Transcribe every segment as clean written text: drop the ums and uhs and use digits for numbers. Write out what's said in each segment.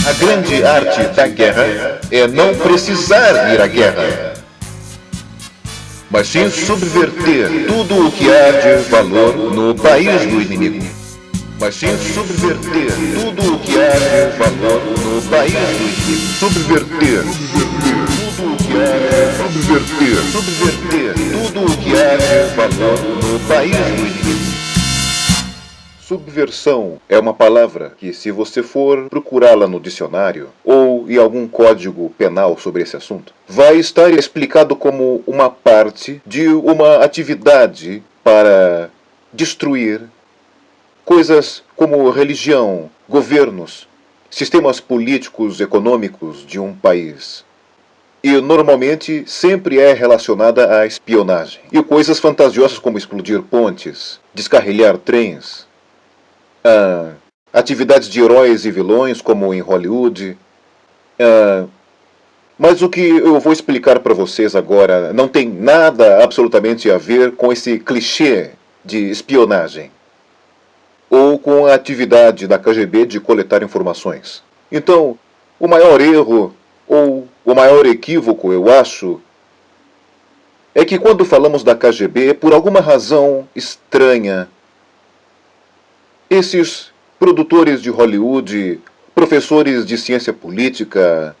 A grande arte da guerra é não precisar ir à guerra, mas sim subverter tudo o que há de valor no país do inimigo. Mas sim subverter tudo o que há de valor no país do inimigo. Subverter tudo o que há de subverter tudo o que há de valor no país do inimigo. Subversão é uma palavra que, se você for procurá-la no dicionário ou em algum código penal sobre esse assunto, vai estar explicado como uma parte de uma atividade para destruir coisas como religião, governos, sistemas políticos, econômicos de um país. E normalmente sempre é relacionada à espionagem. E coisas fantasiosas como explodir pontes, descarrilhar trens, atividades de heróis e vilões, como em Hollywood. Mas o que eu vou explicar para vocês agora não tem nada absolutamente a ver com esse clichê de espionagem ou com a atividade da KGB de coletar informações. Então, o maior erro ou o maior equívoco, eu acho, é que quando falamos da KGB, por alguma razão estranha, esses produtores de Hollywood, professores de ciência política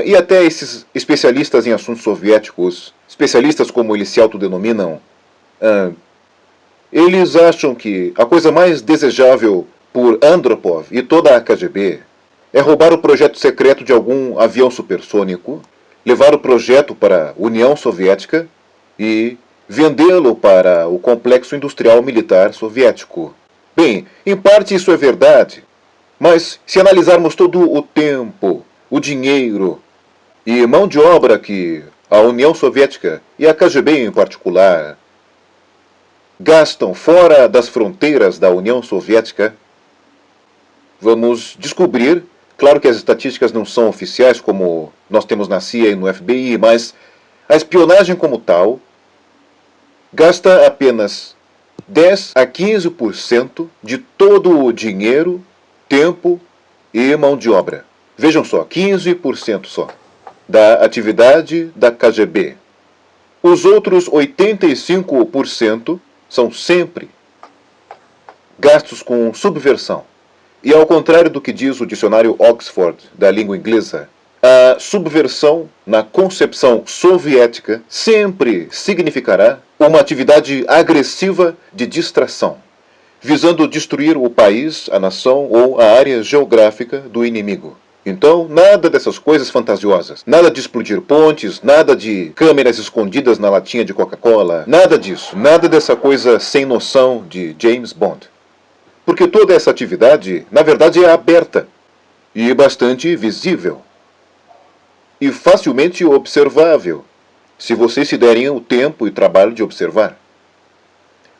e até esses especialistas em assuntos soviéticos, especialistas como eles se autodenominam, eles acham que a coisa mais desejável por Andropov e toda a KGB é roubar o projeto secreto de algum avião supersônico, levar o projeto para a União Soviética e vendê-lo para o complexo industrial militar soviético. Bem, em parte isso é verdade, mas se analisarmos todo o tempo, o dinheiro e mão de obra que a União Soviética e a KGB em particular gastam fora das fronteiras da União Soviética, vamos descobrir, claro que as estatísticas não são oficiais como nós temos na CIA e no FBI, mas a espionagem como tal gasta apenas 10 a 15% de todo o dinheiro, tempo e mão de obra. Vejam só, 15% só da atividade da KGB. Os outros 85% são sempre gastos com subversão. E ao contrário do que diz o dicionário Oxford da língua inglesa, a subversão, na concepção soviética, sempre significará uma atividade agressiva de distração, visando destruir o país, a nação ou a área geográfica do inimigo. Então, nada dessas coisas fantasiosas. Nada de explodir pontes, nada de câmeras escondidas na latinha de Coca-Cola, nada disso. Nada dessa coisa sem noção de James Bond. Porque toda essa atividade, na verdade, é aberta e bastante visível. E facilmente observável, se vocês se derem o tempo e trabalho de observar.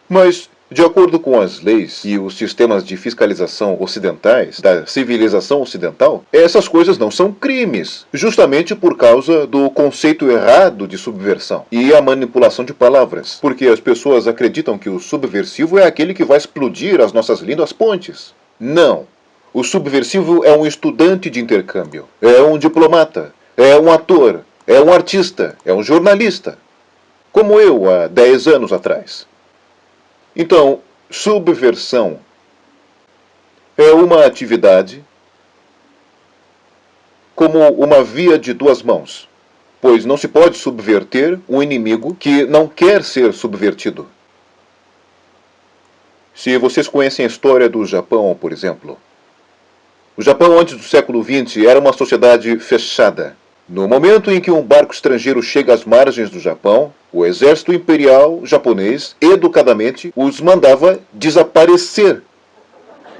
Mas, de acordo com as leis e os sistemas de fiscalização ocidentais, da civilização ocidental, essas coisas não são crimes, justamente por causa do conceito errado de subversão e a manipulação de palavras, porque as pessoas acreditam que o subversivo é aquele que vai explodir as nossas lindas pontes. Não. O subversivo é um estudante de intercâmbio, é um diplomata, é um ator, é um artista, é um jornalista, como eu há 10 anos atrás. Então, subversão é uma atividade como uma via de duas mãos, pois não se pode subverter um inimigo que não quer ser subvertido. Se vocês conhecem a história do Japão, por exemplo, o Japão antes do século XX era uma sociedade fechada. No momento em que um barco estrangeiro chega às margens do Japão, o exército imperial japonês, educadamente, os mandava desaparecer.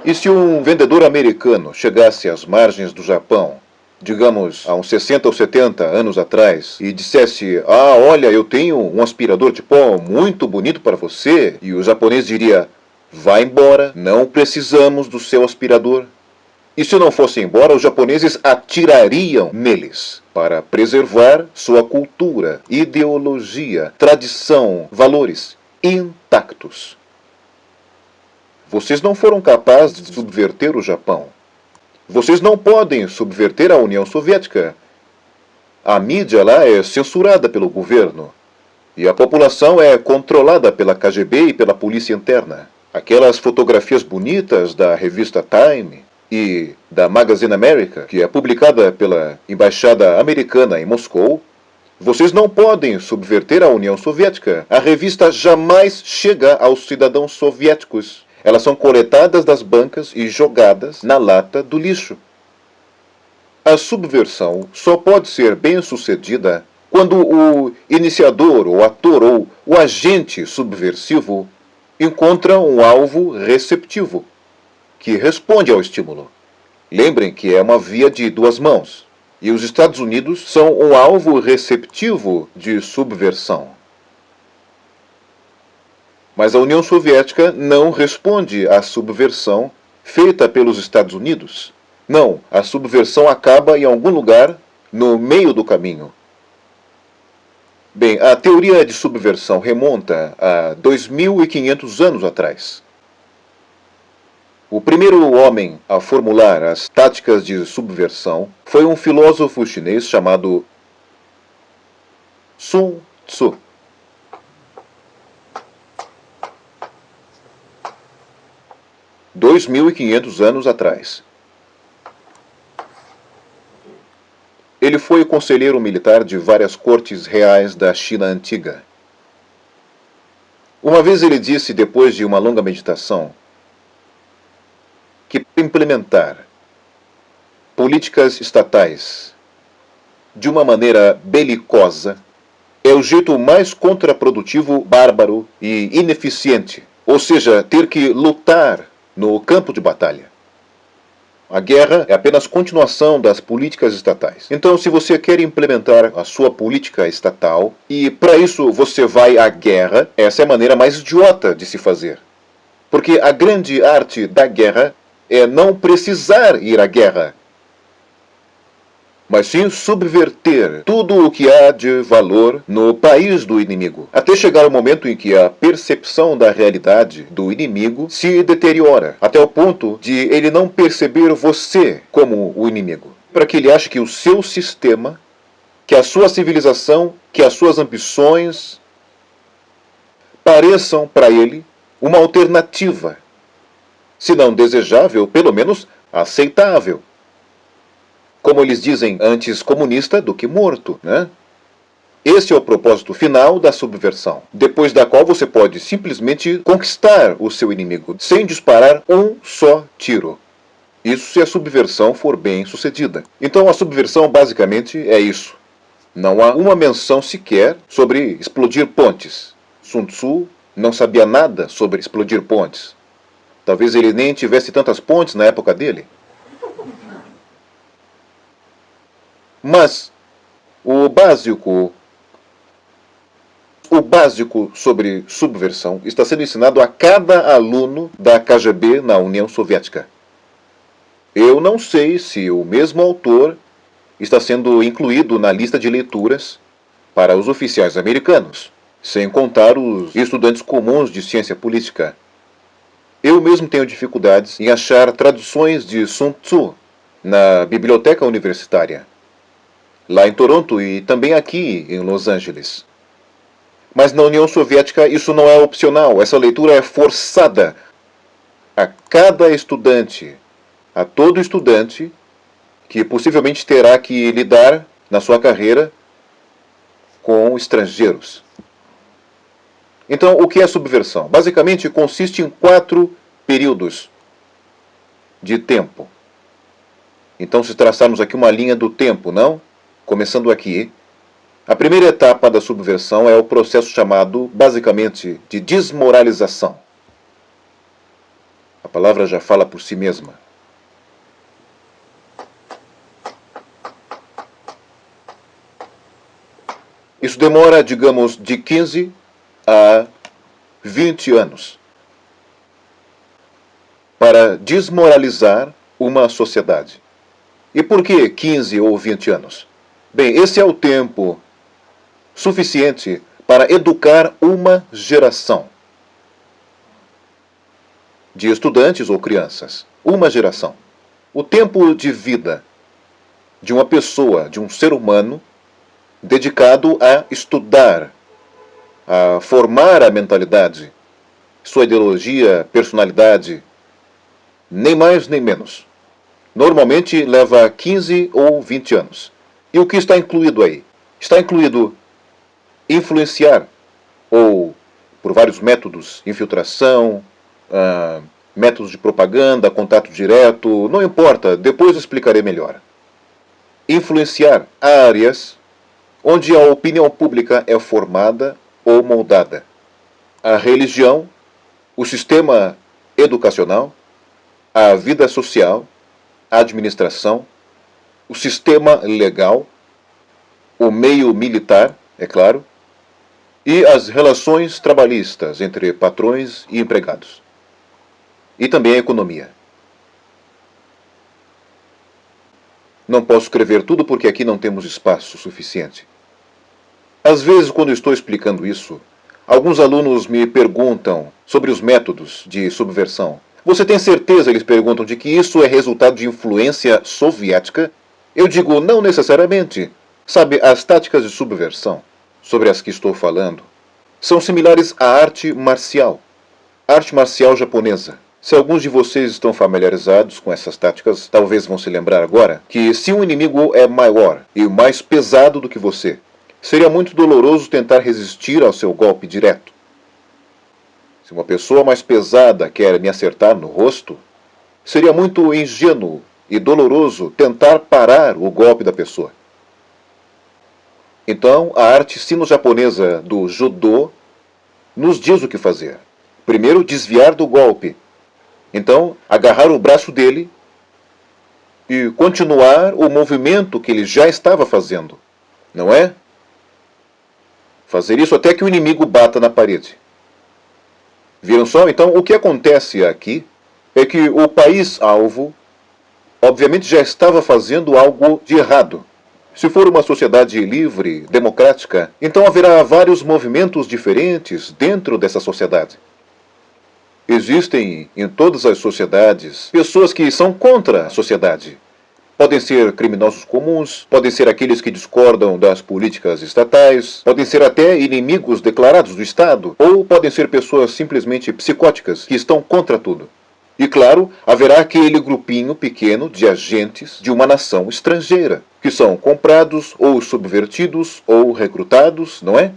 E se um vendedor americano chegasse às margens do Japão digamos, há uns 60 ou 70 anos atrás, e dissesse, ah, olha, eu tenho um aspirador de pó muito bonito para você, e o japonês diria, vá embora, não precisamos do seu aspirador. E se não fosse embora, os japoneses atirariam neles para preservar sua cultura, ideologia, tradição, valores intactos. Vocês não foram capazes de subverter o Japão. Vocês não podem subverter a União Soviética. A mídia lá é censurada pelo governo. E a população é controlada pela KGB e pela polícia interna. Aquelas fotografias bonitas da revista Time e da Magazine America, que é publicada pela Embaixada Americana em Moscou, vocês não podem subverter a União Soviética. A revista jamais chega aos cidadãos soviéticos. Elas são coletadas das bancas e jogadas na lata do lixo. A subversão só pode ser bem-sucedida quando o iniciador, o ator ou o agente subversivo encontra um alvo receptivo, que responde ao estímulo. Lembrem que é uma via de duas mãos, e os Estados Unidos são um alvo receptivo de subversão. Mas a União Soviética não responde à subversão feita pelos Estados Unidos. Não, a subversão acaba em algum lugar no meio do caminho. Bem, a teoria de subversão remonta a 2.500 anos atrás. O primeiro homem a formular as táticas de subversão foi um filósofo chinês chamado Sun Tzu. Dois mil e 500 anos atrás. Ele foi conselheiro militar de várias cortes reais da China antiga. Uma vez ele disse, depois de uma longa meditação, que para implementar políticas estatais de uma maneira belicosa é o jeito mais contraprodutivo, bárbaro e ineficiente, ou seja, ter que lutar no campo de batalha. A guerra é apenas continuação das políticas estatais. Então, se você quer implementar a sua política estatal e para isso você vai à guerra, essa é a maneira mais idiota de se fazer. Porque a grande arte da guerra é não precisar ir à guerra, mas sim subverter tudo o que há de valor no país do inimigo, até chegar o momento em que a percepção da realidade do inimigo se deteriora, até o ponto de ele não perceber você como o inimigo, para que ele ache que o seu sistema, que a sua civilização, que as suas ambições pareçam para ele uma alternativa, se não desejável, pelo menos aceitável. Como eles dizem, antes comunista do que morto, né? Esse é o propósito final da subversão, depois da qual você pode simplesmente conquistar o seu inimigo, sem disparar um só tiro. Isso se a subversão for bem sucedida. Então a subversão basicamente é isso. Não há uma menção sequer sobre explodir pontes. Sun Tzu não sabia nada sobre explodir pontes. Talvez ele nem tivesse tantas pontes na época dele. Mas o básico sobre subversão está sendo ensinado a cada aluno da KGB na União Soviética. Eu não sei se o mesmo autor está sendo incluído na lista de leituras para os oficiais americanos, sem contar os estudantes comuns de ciência política. Eu mesmo tenho dificuldades em achar traduções de Sun Tzu na biblioteca universitária, lá em Toronto e também aqui em Los Angeles. Mas na União Soviética isso não é opcional, essa leitura é forçada a cada estudante, a todo estudante que possivelmente terá que lidar na sua carreira com estrangeiros. Então, o que é subversão? Basicamente consiste em 4 períodos de tempo. Então, se traçarmos aqui uma linha do tempo, não? Começando aqui, a primeira etapa da subversão é o processo chamado, basicamente, de desmoralização. A palavra já fala por si mesma. Isso demora, digamos, de 15 a 20 anos para desmoralizar uma sociedade. E por que 15 ou 20 anos? Bem, esse é o tempo suficiente para educar uma geração de estudantes ou crianças. Uma geração. O tempo de vida de uma pessoa, de um ser humano, dedicado a estudar, a formar a mentalidade, sua ideologia, personalidade, nem mais nem menos. Normalmente leva 15 ou 20 anos. E o que está incluído aí? Está incluído influenciar, ou por vários métodos, infiltração, métodos de propaganda, contato direto, não importa, depois eu explicarei melhor. Influenciar áreas onde a opinião pública é formada ou moldada. A religião, o sistema educacional, a vida social, a administração, o sistema legal, o meio militar, é claro, e as relações trabalhistas entre patrões e empregados. E também a economia. Não posso escrever tudo porque aqui não temos espaço suficiente. Às vezes, quando estou explicando isso, alguns alunos me perguntam sobre os métodos de subversão. Você tem certeza, eles perguntam, de que isso é resultado de influência soviética? Eu digo, não necessariamente. Sabe, as táticas de subversão, sobre as que estou falando, são similares à arte marcial japonesa. Se alguns de vocês estão familiarizados com essas táticas, talvez vão se lembrar agora que se um inimigo é maior e mais pesado do que você, seria muito doloroso tentar resistir ao seu golpe direto. Se uma pessoa mais pesada quer me acertar no rosto, seria muito ingênuo e doloroso tentar parar o golpe da pessoa. Então, a arte sino-japonesa do judô nos diz o que fazer. Primeiro, desviar do golpe. Então, agarrar o braço dele e continuar o movimento que ele já estava fazendo. Não é? Fazer isso até que o inimigo bata na parede. Viram só? Então, o que acontece aqui é que o país-alvo, obviamente, já estava fazendo algo de errado. Se for uma sociedade livre, democrática, então haverá vários movimentos diferentes dentro dessa sociedade. Existem em todas as sociedades pessoas que são contra a sociedade. Podem ser criminosos comuns, podem ser aqueles que discordam das políticas estatais, podem ser até inimigos declarados do Estado, ou podem ser pessoas simplesmente psicóticas que estão contra tudo. E claro, haverá aquele grupinho pequeno de agentes de uma nação estrangeira, que são comprados ou subvertidos ou recrutados, não é?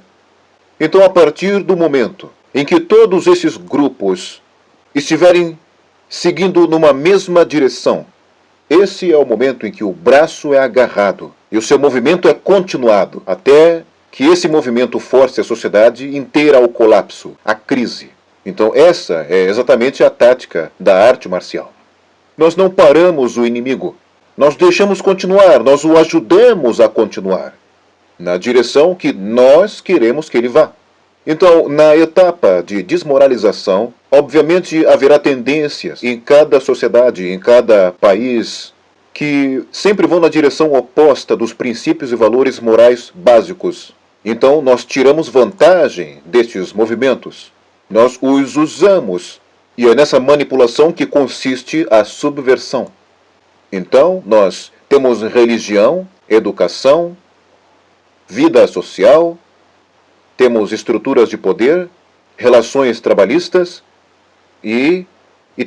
Então, a partir do momento em que todos esses grupos estiverem seguindo numa mesma direção, esse é o momento em que o braço é agarrado e o seu movimento é continuado, até que esse movimento force a sociedade inteira ao colapso, à crise. Então essa é exatamente a tática da arte marcial. Nós não paramos o inimigo, nós deixamos continuar, nós o ajudamos a continuar, na direção que nós queremos que ele vá. Então, na etapa de desmoralização, obviamente haverá tendências em cada sociedade, em cada país, que sempre vão na direção oposta dos princípios e valores morais básicos. Então, nós tiramos vantagem destes movimentos. Nós os usamos. E é nessa manipulação que consiste a subversão. Então, nós temos religião, educação, vida social, temos estruturas de poder, relações trabalhistas e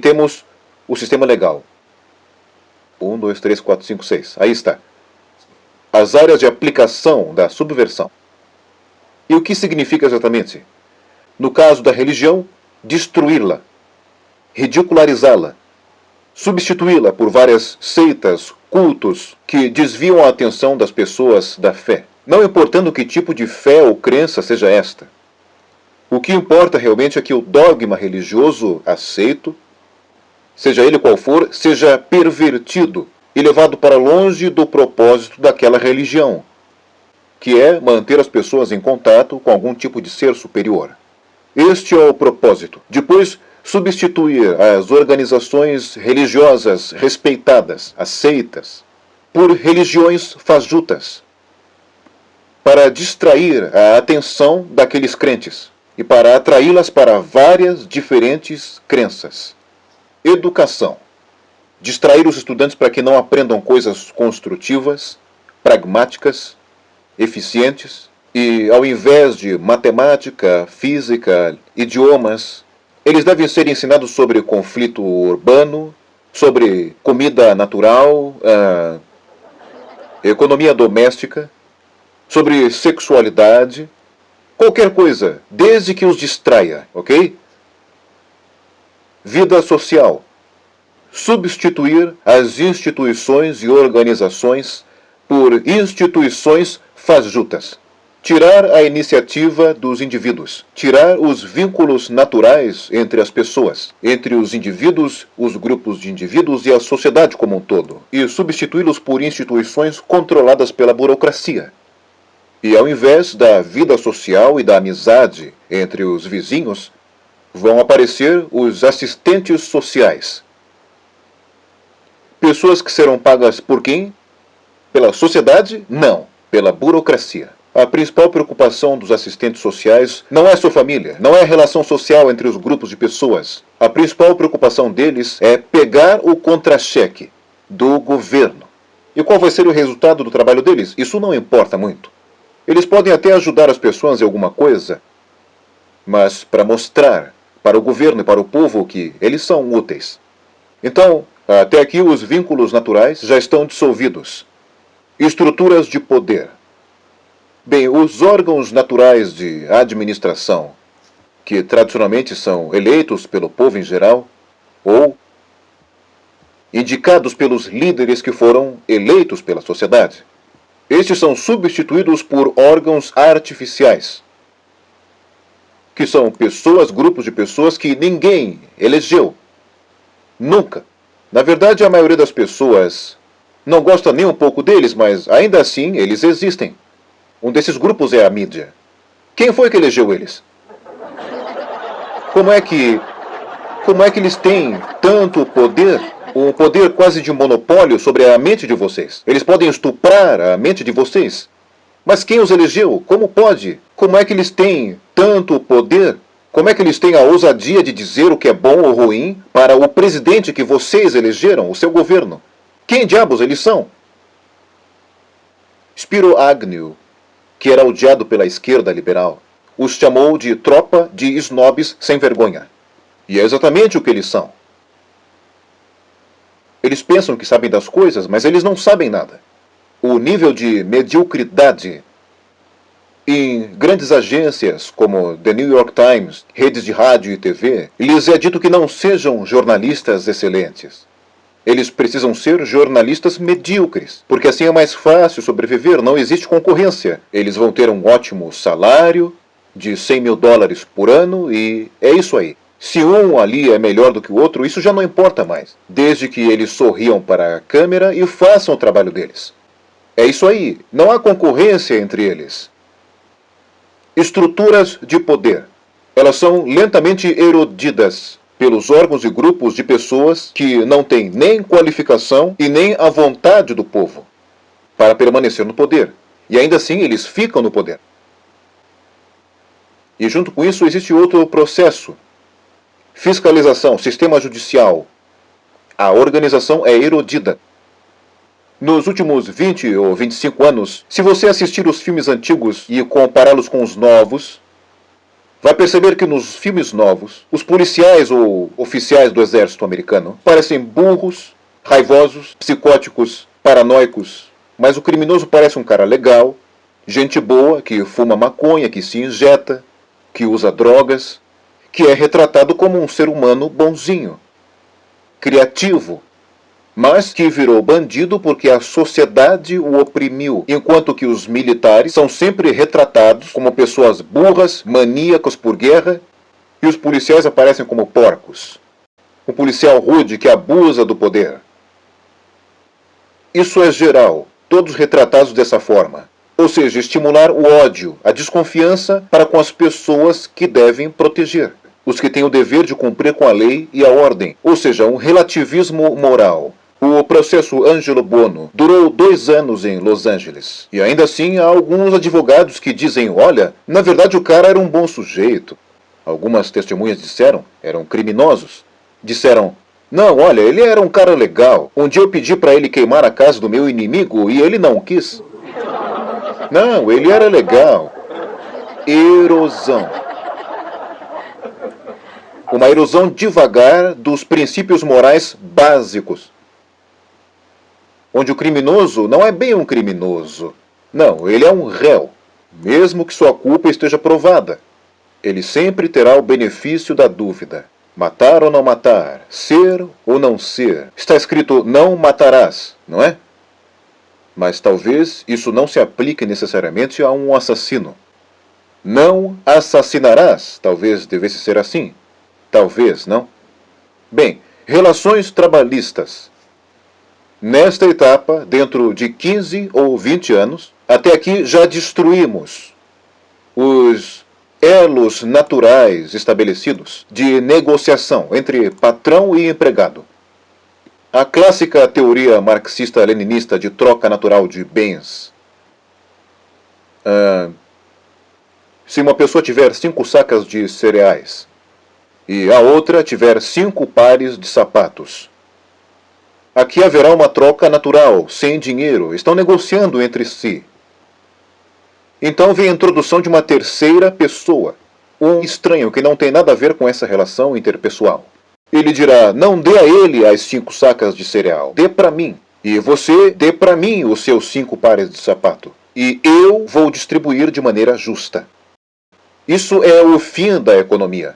temos o sistema legal. 1, 2, 3, 4, 5, 6. Aí está. As áreas de aplicação da subversão. E o que significa exatamente? No caso da religião, destruí-la, ridicularizá-la, substituí-la por várias seitas, cultos que desviam a atenção das pessoas da fé. Não importando que tipo de fé ou crença seja esta. O que importa realmente é que o dogma religioso aceito, seja ele qual for, seja pervertido e levado para longe do propósito daquela religião. que é manter as pessoas em contato com algum tipo de ser superior. Este é o propósito. Depois, substituir as organizações religiosas respeitadas, aceitas, por religiões fajutas, para distrair a atenção daqueles crentes e para atraí-las para várias diferentes crenças. Educação. Distrair os estudantes para que não aprendam coisas construtivas, pragmáticas, eficientes, e ao invés de matemática, física, idiomas, eles devem ser ensinados sobre conflito urbano, sobre comida natural, economia doméstica, sobre sexualidade, qualquer coisa, desde que os distraia, ok? Vida social. Substituir as instituições e organizações por instituições fajutas. Tirar a iniciativa dos indivíduos. Tirar os vínculos naturais entre as pessoas, entre os indivíduos, os grupos de indivíduos e a sociedade como um todo, e substituí-los por instituições controladas pela burocracia. E ao invés da vida social e da amizade entre os vizinhos, vão aparecer os assistentes sociais. Pessoas que serão pagas por quem? Pela sociedade? Não, pela burocracia. A principal preocupação dos assistentes sociais não é sua família, não é a relação social entre os grupos de pessoas. A principal preocupação deles é pegar o contra-cheque do governo. E qual vai ser o resultado do trabalho deles? Isso não importa muito. Eles podem até ajudar as pessoas em alguma coisa, mas para mostrar para o governo e para o povo que eles são úteis. Então, até aqui os vínculos naturais já estão dissolvidos. Estruturas de poder. Bem, os órgãos naturais de administração, que tradicionalmente são eleitos pelo povo em geral, ou indicados pelos líderes que foram eleitos pela sociedade, estes são substituídos por órgãos artificiais, que são pessoas, grupos de pessoas que ninguém elegeu. Nunca. Na verdade, a maioria das pessoas não gosta nem um pouco deles, mas ainda assim eles existem. Um desses grupos é a mídia. Quem foi que elegeu eles? Como é que eles têm tanto poder, um poder quase de monopólio sobre a mente de vocês? Eles podem estuprar a mente de vocês. Mas quem os elegeu? Como pode? Como é que eles têm tanto poder? Como é que eles têm a ousadia de dizer o que é bom ou ruim para o presidente que vocês elegeram, o seu governo? Quem diabos eles são? Spiro Agnew, que era odiado pela esquerda liberal, os chamou de tropa de snobs sem vergonha. E é exatamente o que eles são. Eles pensam que sabem das coisas, mas eles não sabem nada. O nível de mediocridade em grandes agências como The New York Times, redes de rádio e TV, lhes é dito que não sejam jornalistas excelentes. Eles precisam ser jornalistas medíocres, porque assim é mais fácil sobreviver, não existe concorrência. Eles vão ter um ótimo salário de $100 mil por ano e é isso aí. Se um ali é melhor do que o outro, isso já não importa mais, desde que eles sorriam para a câmera e façam o trabalho deles. É isso aí, não há concorrência entre eles. Estruturas de poder. Elas são lentamente erodidas pelos órgãos e grupos de pessoas que não têm nem qualificação e nem a vontade do povo para permanecer no poder. E ainda assim eles ficam no poder. E junto com isso existe outro processo. Fiscalização, sistema judicial. A organização é erodida. Nos últimos 20 ou 25 anos, se você assistir os filmes antigos e compará-los com os novos, vai perceber que nos filmes novos, os policiais ou oficiais do exército americano parecem burros, raivosos, psicóticos, paranoicos, mas o criminoso parece um cara legal, gente boa, que fuma maconha, que se injeta, que usa drogas, que é retratado como um ser humano bonzinho, criativo, mas que virou bandido porque a sociedade o oprimiu, enquanto que os militares são sempre retratados como pessoas burras, maníacos por guerra, e os policiais aparecem como porcos. Um policial rude que abusa do poder. Isso é geral, todos retratados dessa forma. Ou seja, estimular o ódio, a desconfiança para com as pessoas que devem proteger, os que têm o dever de cumprir com a lei e a ordem, ou seja, um relativismo moral. O processo Ângelo Buono durou 2 anos em Los Angeles. E ainda assim há alguns advogados que dizem, olha, na verdade o cara era um bom sujeito. Algumas testemunhas disseram, eram criminosos. Disseram, não, olha, ele era um cara legal. Um dia eu pedi para ele queimar a casa do meu inimigo e ele não quis. Não, ele era legal. Erosão. Uma erosão devagar dos princípios morais básicos. Onde o criminoso não é bem um criminoso. Não, ele é um réu. Mesmo que sua culpa esteja provada. Ele sempre terá o benefício da dúvida. Matar ou não matar, ser ou não ser. Está escrito não matarás, não é? Mas talvez isso não se aplique necessariamente a um assassino. Não assassinarás, talvez devesse ser assim. Talvez, não? Bem, relações trabalhistas. Nesta etapa, dentro de 15 ou 20 anos, até aqui já destruímos os elos naturais estabelecidos de negociação entre patrão e empregado. A clássica teoria marxista-leninista de troca natural de bens. Se uma pessoa tiver 5 sacas de cereais e a outra tiver 5 pares de sapatos, aqui haverá uma troca natural, sem dinheiro, estão negociando entre si. Então vem a introdução de uma terceira pessoa, um estranho que não tem nada a ver com essa relação interpessoal. Ele dirá, não dê a ele as 5 sacas de cereal, dê para mim. E você dê para mim os seus 5 pares de sapato. E eu vou distribuir de maneira justa. Isso é o fim da economia.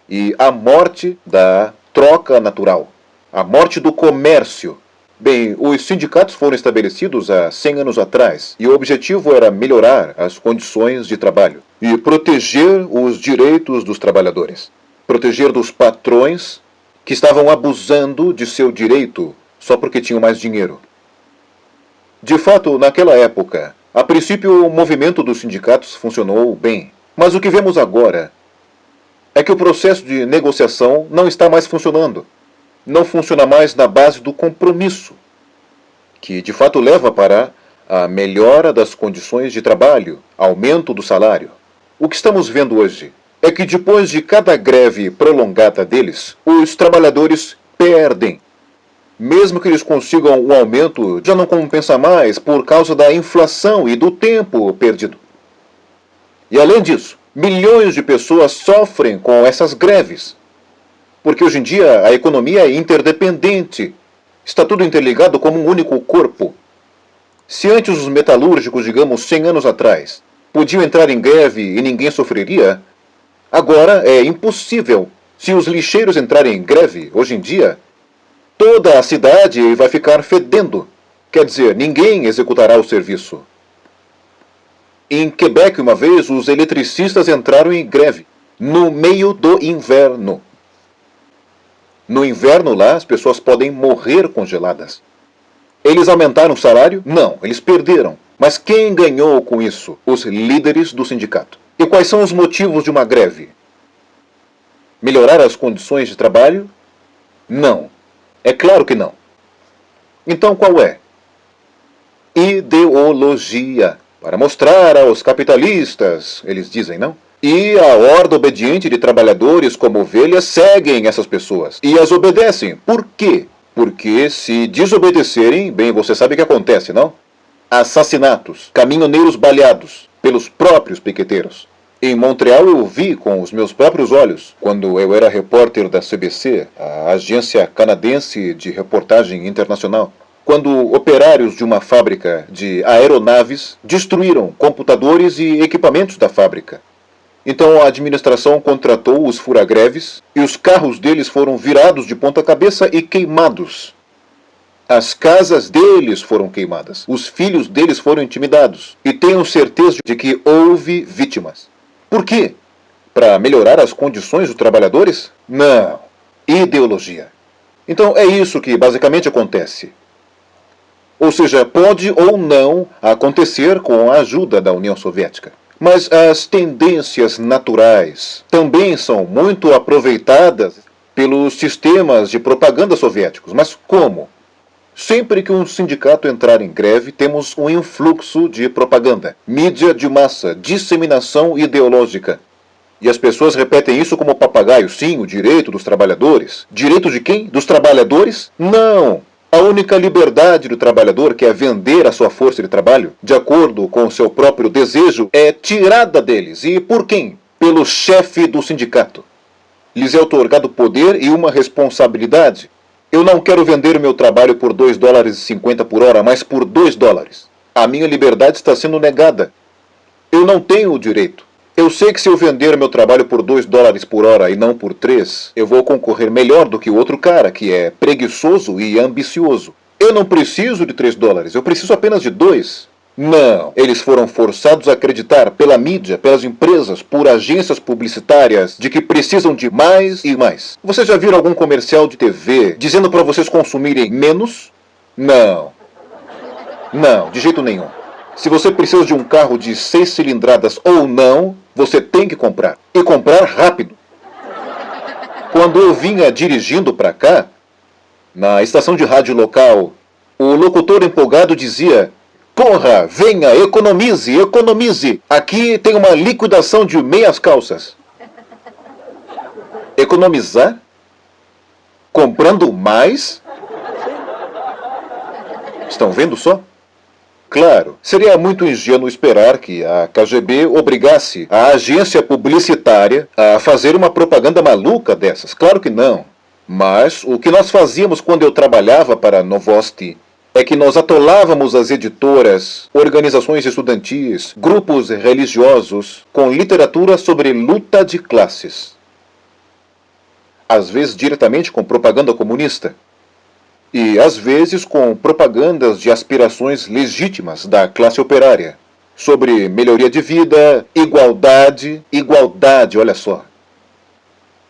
E a morte da troca natural. A morte do comércio. Bem, os sindicatos foram estabelecidos há 100 anos atrás. E o objetivo era melhorar as condições de trabalho. E proteger os direitos dos trabalhadores. Proteger dos patrões que estavam abusando de seu direito só porque tinham mais dinheiro. De fato, naquela época, a princípio o movimento dos sindicatos funcionou bem. Mas o que vemos agora é que o processo de negociação não está mais funcionando. Não funciona mais na base do compromisso, que de fato leva para a melhora das condições de trabalho, aumento do salário. O que estamos vendo hoje é que depois de cada greve prolongada deles, os trabalhadores perdem. Mesmo que eles consigam um aumento, já não compensa mais por causa da inflação e do tempo perdido. E além disso, milhões de pessoas sofrem com essas greves. Porque hoje em dia a economia é interdependente. Está tudo interligado como um único corpo. Se antes os metalúrgicos, digamos 100 anos atrás, podiam entrar em greve e ninguém sofreria, agora é impossível. Se os lixeiros entrarem em greve, hoje em dia, toda a cidade vai ficar fedendo. Quer dizer, ninguém executará o serviço. Em Quebec, uma vez, os eletricistas entraram em greve, no meio do inverno. No inverno lá, as pessoas podem morrer congeladas. Eles aumentaram o salário? Não, eles perderam. Mas quem ganhou com isso? Os líderes do sindicato. E quais são os motivos de uma greve? Melhorar as condições de trabalho? Não. É claro que não. Então qual é? Ideologia. Para mostrar aos capitalistas, eles dizem, não? E a horda obediente de trabalhadores como ovelhas seguem essas pessoas. E as obedecem. Por quê? Porque se desobedecerem, bem, você sabe o que acontece, não? Assassinatos, caminhoneiros baleados pelos próprios piqueteiros. Em Montreal eu vi com os meus próprios olhos, quando eu era repórter da CBC, a agência canadense de reportagem internacional, quando operários de uma fábrica de aeronaves destruíram computadores e equipamentos da fábrica. Então a administração contratou os furagreves e os carros deles foram virados de ponta cabeça e queimados. As casas deles foram queimadas, os filhos deles foram intimidados. E tenham certeza de que houve vítimas. Por quê? Para melhorar as condições dos trabalhadores? Não. Ideologia. Então é isso que basicamente acontece. Ou seja, pode ou não acontecer com a ajuda da União Soviética. Mas as tendências naturais também são muito aproveitadas pelos sistemas de propaganda soviéticos. Mas como? Sempre que um sindicato entrar em greve, temos um influxo de propaganda, mídia de massa, disseminação ideológica. E as pessoas repetem isso como papagaio. Sim, o direito dos trabalhadores. Direito de quem? Dos trabalhadores? Não! A única liberdade do trabalhador, que é vender a sua força de trabalho, de acordo com o seu próprio desejo, é tirada deles. E por quem? Pelo chefe do sindicato. Lhes é outorgado poder e uma responsabilidade. Eu não quero vender o meu trabalho por $2,50 por hora, mas por $2. A minha liberdade está sendo negada. Eu não tenho o direito. Eu sei que se eu vender meu trabalho por $2 por hora e não por 3, eu vou concorrer melhor do que o outro cara, que é preguiçoso e ambicioso. Eu não preciso de $3, eu preciso apenas de 2. Não, eles foram forçados a acreditar pela mídia, pelas empresas, por agências publicitárias, de que precisam de mais e mais. Vocês já viram algum comercial de TV dizendo para vocês consumirem menos? Não. Não, de jeito nenhum. Se você precisa de um carro de 6 cilindradas ou não, você tem que comprar. E comprar rápido. Quando eu vinha dirigindo para cá, na estação de rádio local, o locutor empolgado dizia: "Porra, venha, economize, economize. Aqui tem uma liquidação de meias calças." Economizar? Comprando mais? Estão vendo só? Claro, seria muito ingênuo esperar que a KGB obrigasse a agência publicitária a fazer uma propaganda maluca dessas. Claro que não. Mas o que nós fazíamos quando eu trabalhava para Novosti é que nós atolávamos as editoras, organizações estudantis, grupos religiosos com literatura sobre luta de classes. Às vezes diretamente com propaganda comunista. E, às vezes, com propagandas de aspirações legítimas da classe operária, sobre melhoria de vida, igualdade, olha só.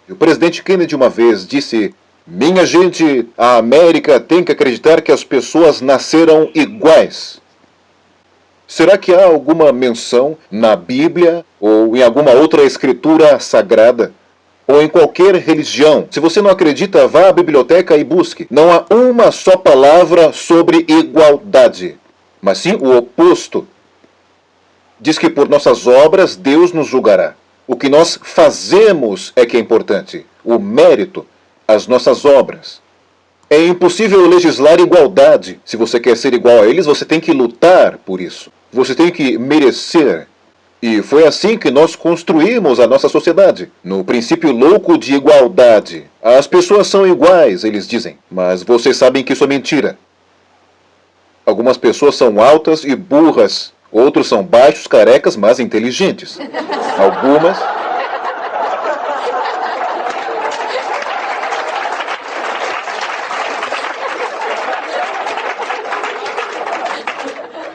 E o presidente Kennedy uma vez disse: "Minha gente, a América tem que acreditar que as pessoas nasceram iguais." Será que há alguma menção na Bíblia ou em alguma outra escritura sagrada ou em qualquer religião? Se você não acredita, vá à biblioteca e busque. Não há uma só palavra sobre igualdade, mas sim o oposto. Diz que por nossas obras Deus nos julgará. O que nós fazemos é que é importante. O mérito, as nossas obras. É impossível legislar igualdade. Se você quer ser igual a eles, você tem que lutar por isso. Você tem que merecer. E foi assim que nós construímos a nossa sociedade, no princípio louco de igualdade. As pessoas são iguais, eles dizem, mas vocês sabem que isso é mentira. Algumas pessoas são altas e burras, outros são baixos, carecas, mas inteligentes. Algumas...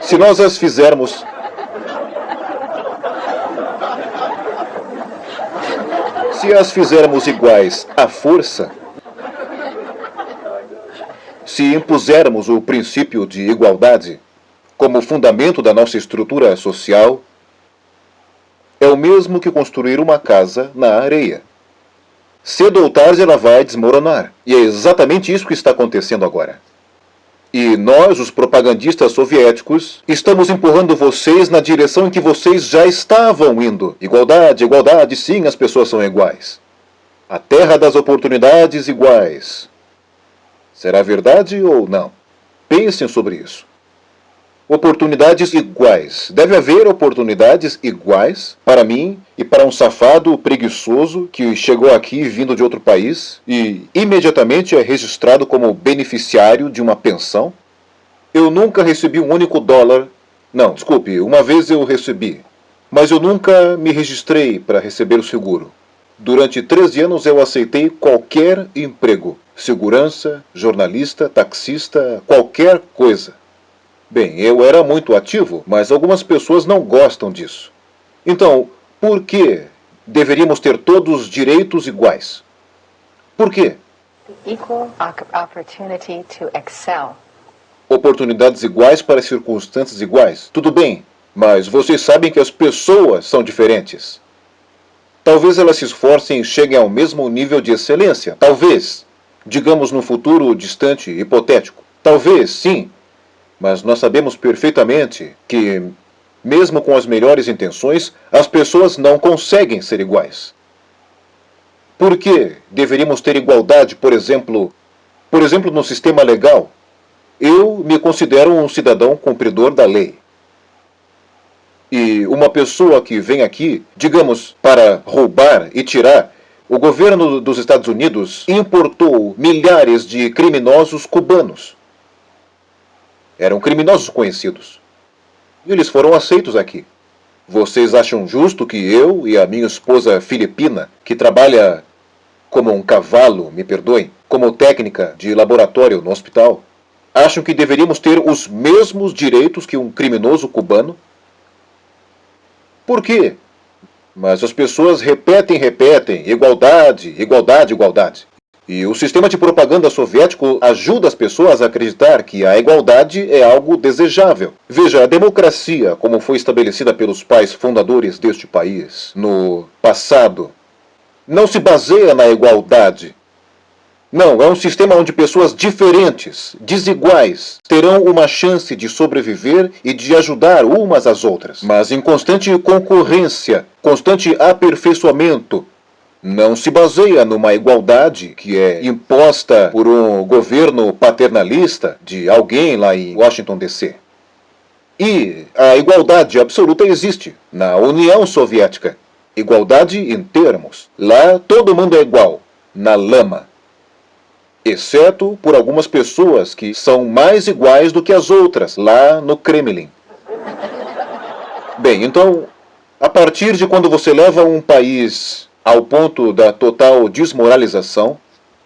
Se nós as fizermos... Se as fizermos iguais à força, se impusermos o princípio de igualdade como fundamento da nossa estrutura social, é o mesmo que construir uma casa na areia. Cedo ou tarde ela vai desmoronar. E é exatamente isso que está acontecendo agora. E nós, os propagandistas soviéticos, estamos empurrando vocês na direção em que vocês já estavam indo. Igualdade, igualdade, sim, as pessoas são iguais. A terra das oportunidades iguais. Será verdade ou não? Pensem sobre isso. Oportunidades iguais. Deve haver oportunidades iguais para mim e para um safado preguiçoso que chegou aqui vindo de outro país e imediatamente é registrado como beneficiário de uma pensão? Eu nunca recebi um único dólar. Não, desculpe, uma vez eu recebi. Mas eu nunca me registrei para receber o seguro. Durante 13 anos eu aceitei qualquer emprego. Segurança, jornalista, taxista, qualquer coisa. Bem, eu era muito ativo, mas algumas pessoas não gostam disso. Então, por que deveríamos ter todos direitos iguais? Por quê? Equal opportunity to excel. oportunidades iguais para circunstâncias iguais. Tudo bem, mas vocês sabem que as pessoas são diferentes. Talvez elas se esforcem e cheguem ao mesmo nível de excelência. Talvez, digamos no futuro distante, hipotético. Talvez, sim, mas nós sabemos perfeitamente que, mesmo com as melhores intenções, as pessoas não conseguem ser iguais. Por que deveríamos ter igualdade, por exemplo, no sistema legal? Eu me considero um cidadão cumpridor da lei. E uma pessoa que vem aqui, digamos, para roubar e tirar, o governo dos Estados Unidos importou milhares de criminosos cubanos. Eram criminosos conhecidos. E eles foram aceitos aqui. Vocês acham justo que eu e a minha esposa filipina, que trabalha como um cavalo, me perdoem, como técnica de laboratório no hospital, acham que deveríamos ter os mesmos direitos que um criminoso cubano? Por quê? Mas as pessoas repetem, igualdade, igualdade, igualdade. E o sistema de propaganda soviético ajuda as pessoas a acreditar que a igualdade é algo desejável. Veja, a democracia, como foi estabelecida pelos pais fundadores deste país no passado, não se baseia na igualdade. Não, é um sistema onde pessoas diferentes, desiguais, terão uma chance de sobreviver e de ajudar umas às outras, mas em constante concorrência, constante aperfeiçoamento. Não se baseia numa igualdade que é imposta por um governo paternalista de alguém lá em Washington, D.C. E a igualdade absoluta existe na União Soviética. Igualdade em termos. Lá todo mundo é igual, na lama. Exceto por algumas pessoas que são mais iguais do que as outras, lá no Kremlin. Bem, então, a partir de quando você leva um país ao ponto da total desmoralização,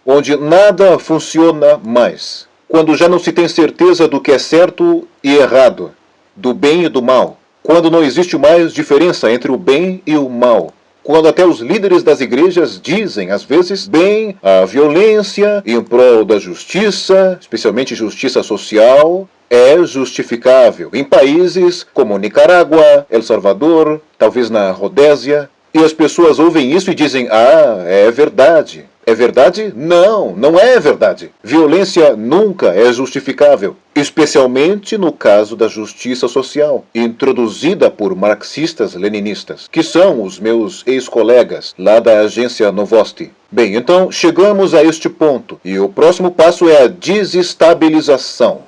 onde nada funciona mais, quando já não se tem certeza do que é certo e errado, do bem e do mal, quando não existe mais diferença entre o bem e o mal, quando até os líderes das igrejas dizem, às vezes, bem, a violência em prol da justiça, especialmente justiça social, é justificável em países como Nicarágua, El Salvador, talvez na Rodésia, e as pessoas ouvem isso e dizem, ah, é verdade. É verdade? Não, não é verdade. Violência nunca é justificável, especialmente no caso da justiça social, introduzida por marxistas-leninistas, que são os meus ex-colegas lá da agência Novosti. Bem, então chegamos a este ponto, e o próximo passo é a desestabilização.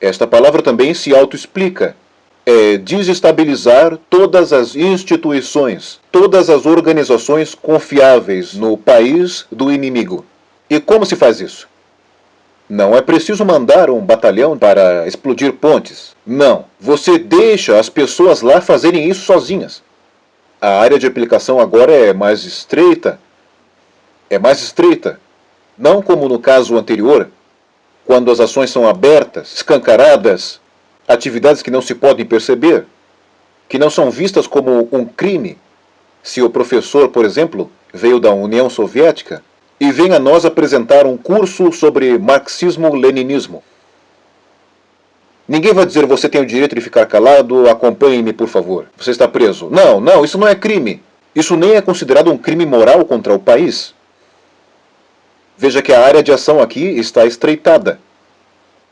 Esta palavra também se autoexplica. É desestabilizar todas as instituições, todas as organizações confiáveis no país do inimigo. E como se faz isso? Não é preciso mandar um batalhão para explodir pontes. Não. Você deixa as pessoas lá fazerem isso sozinhas. A área de aplicação agora é mais estreita. É mais estreita. Não como no caso anterior, quando as ações são abertas, escancaradas, atividades que não se podem perceber, que não são vistas como um crime. Se o professor, por exemplo, veio da União Soviética e vem a nós apresentar um curso sobre marxismo-leninismo. Ninguém vai dizer, você tem o direito de ficar calado, acompanhe-me, por favor. Você está preso. Não, não, isso não é crime. Isso nem é considerado um crime moral contra o país. Veja que a área de ação aqui está estreitada.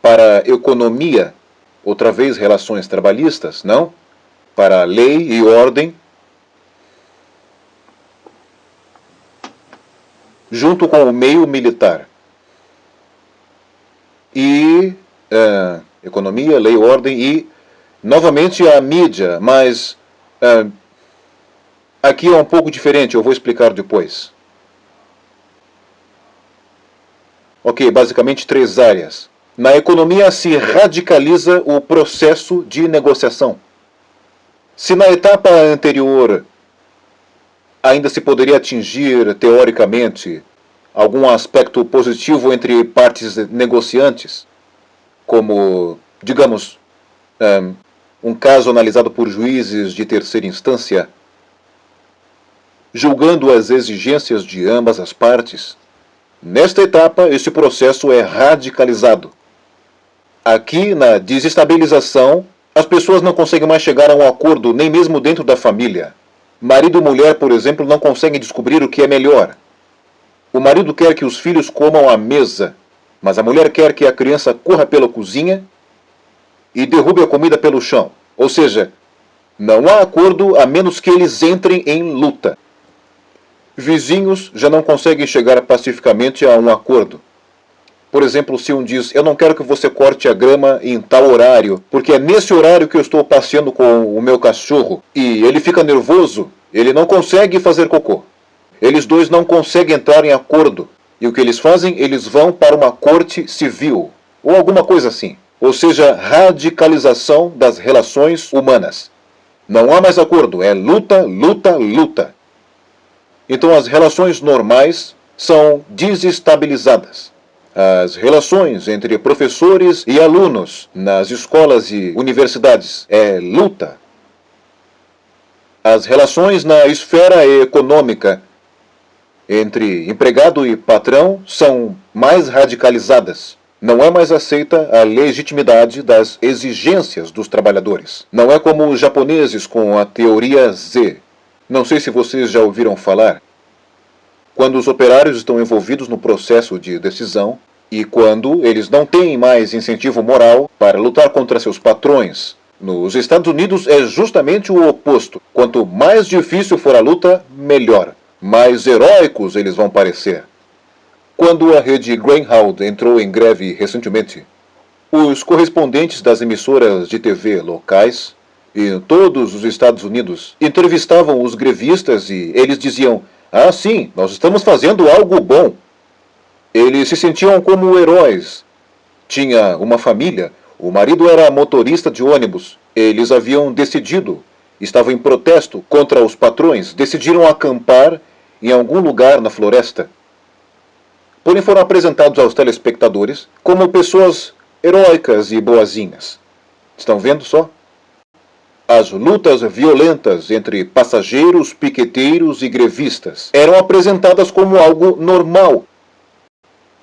Para a economia, outra vez relações trabalhistas, não? Para lei e ordem, junto com o meio militar. E economia, lei, ordem e, novamente, a mídia, mas aqui é um pouco diferente, eu vou explicar depois. Ok, basicamente 3 áreas. Na economia se radicaliza o processo de negociação. Se na etapa anterior ainda se poderia atingir, teoricamente, algum aspecto positivo entre partes negociantes, como, digamos, um caso analisado por juízes de terceira instância, julgando as exigências de ambas as partes, Nesta etapa, esse processo é radicalizado. Aqui, na desestabilização, as pessoas não conseguem mais chegar a um acordo, nem mesmo dentro da família. Marido e mulher, por exemplo, não conseguem descobrir o que é melhor. O marido quer que os filhos comam à mesa, mas a mulher quer que a criança corra pela cozinha e derrube a comida pelo chão. Ou seja, não há acordo a menos que eles entrem em luta. Vizinhos já não conseguem chegar pacificamente a um acordo. Por exemplo, se um diz, eu não quero que você corte a grama em tal horário, porque é nesse horário que eu estou passeando com o meu cachorro, e ele fica nervoso, ele não consegue fazer cocô. Eles dois não conseguem entrar em acordo. E o que eles fazem? Eles vão para uma corte civil, ou alguma coisa assim. Ou seja, radicalização das relações humanas. Não há mais acordo, é luta, luta, luta. Então as relações normais são desestabilizadas. As relações entre professores e alunos nas escolas e universidades é luta. As relações na esfera econômica entre empregado e patrão são mais radicalizadas. Não é mais aceita a legitimidade das exigências dos trabalhadores. Não é como os japoneses com a teoria Z. Não sei se vocês já ouviram falar. Quando os operários estão envolvidos no processo de decisão e quando eles não têm mais incentivo moral para lutar contra seus patrões. Nos Estados Unidos é justamente o oposto. Quanto mais difícil for a luta, melhor. Mais heróicos eles vão parecer. Quando a rede Greyhound entrou em greve recentemente, os correspondentes das emissoras de TV locais em todos os Estados Unidos entrevistavam os grevistas e eles diziam: ah, sim, nós estamos fazendo algo bom. Eles se sentiam como heróis. Tinha uma família, o marido era motorista de ônibus. Eles haviam decidido, estavam em protesto contra os patrões, decidiram acampar em algum lugar na floresta. Porém foram apresentados aos telespectadores como pessoas heróicas e boazinhas. Estão vendo só? As lutas violentas entre passageiros, piqueteiros e grevistas eram apresentadas como algo normal.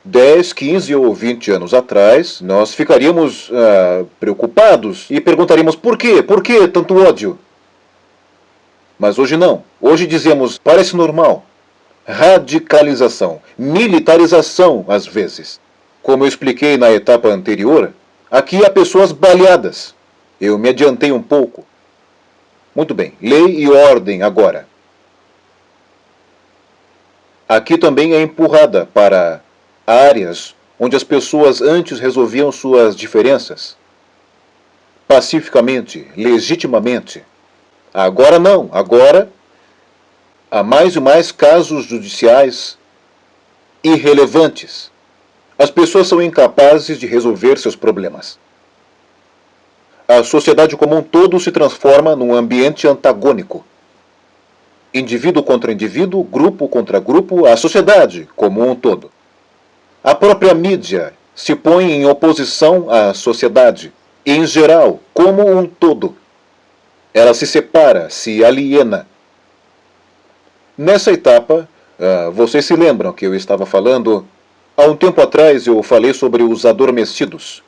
10, 15 ou 20 anos atrás, nós ficaríamos preocupados e perguntaríamos por quê? Por que tanto ódio? Mas hoje não. Hoje dizemos, parece normal. Radicalização, militarização às vezes. Como eu expliquei na etapa anterior, aqui há pessoas baleadas. Eu me adiantei um pouco. Muito bem, lei e ordem agora. Aqui também é empurrada para áreas onde as pessoas antes resolviam suas diferenças pacificamente, legitimamente. Agora não, agora há mais e mais casos judiciais irrelevantes. As pessoas são incapazes de resolver seus problemas. A sociedade como um todo se transforma num ambiente antagônico. Indivíduo contra indivíduo, grupo contra grupo, a sociedade como um todo. A própria mídia se põe em oposição à sociedade, em geral, como um todo. Ela se separa, se aliena. Nessa etapa, vocês se lembram que eu estava falando? Há um tempo atrás eu falei sobre os adormecidos.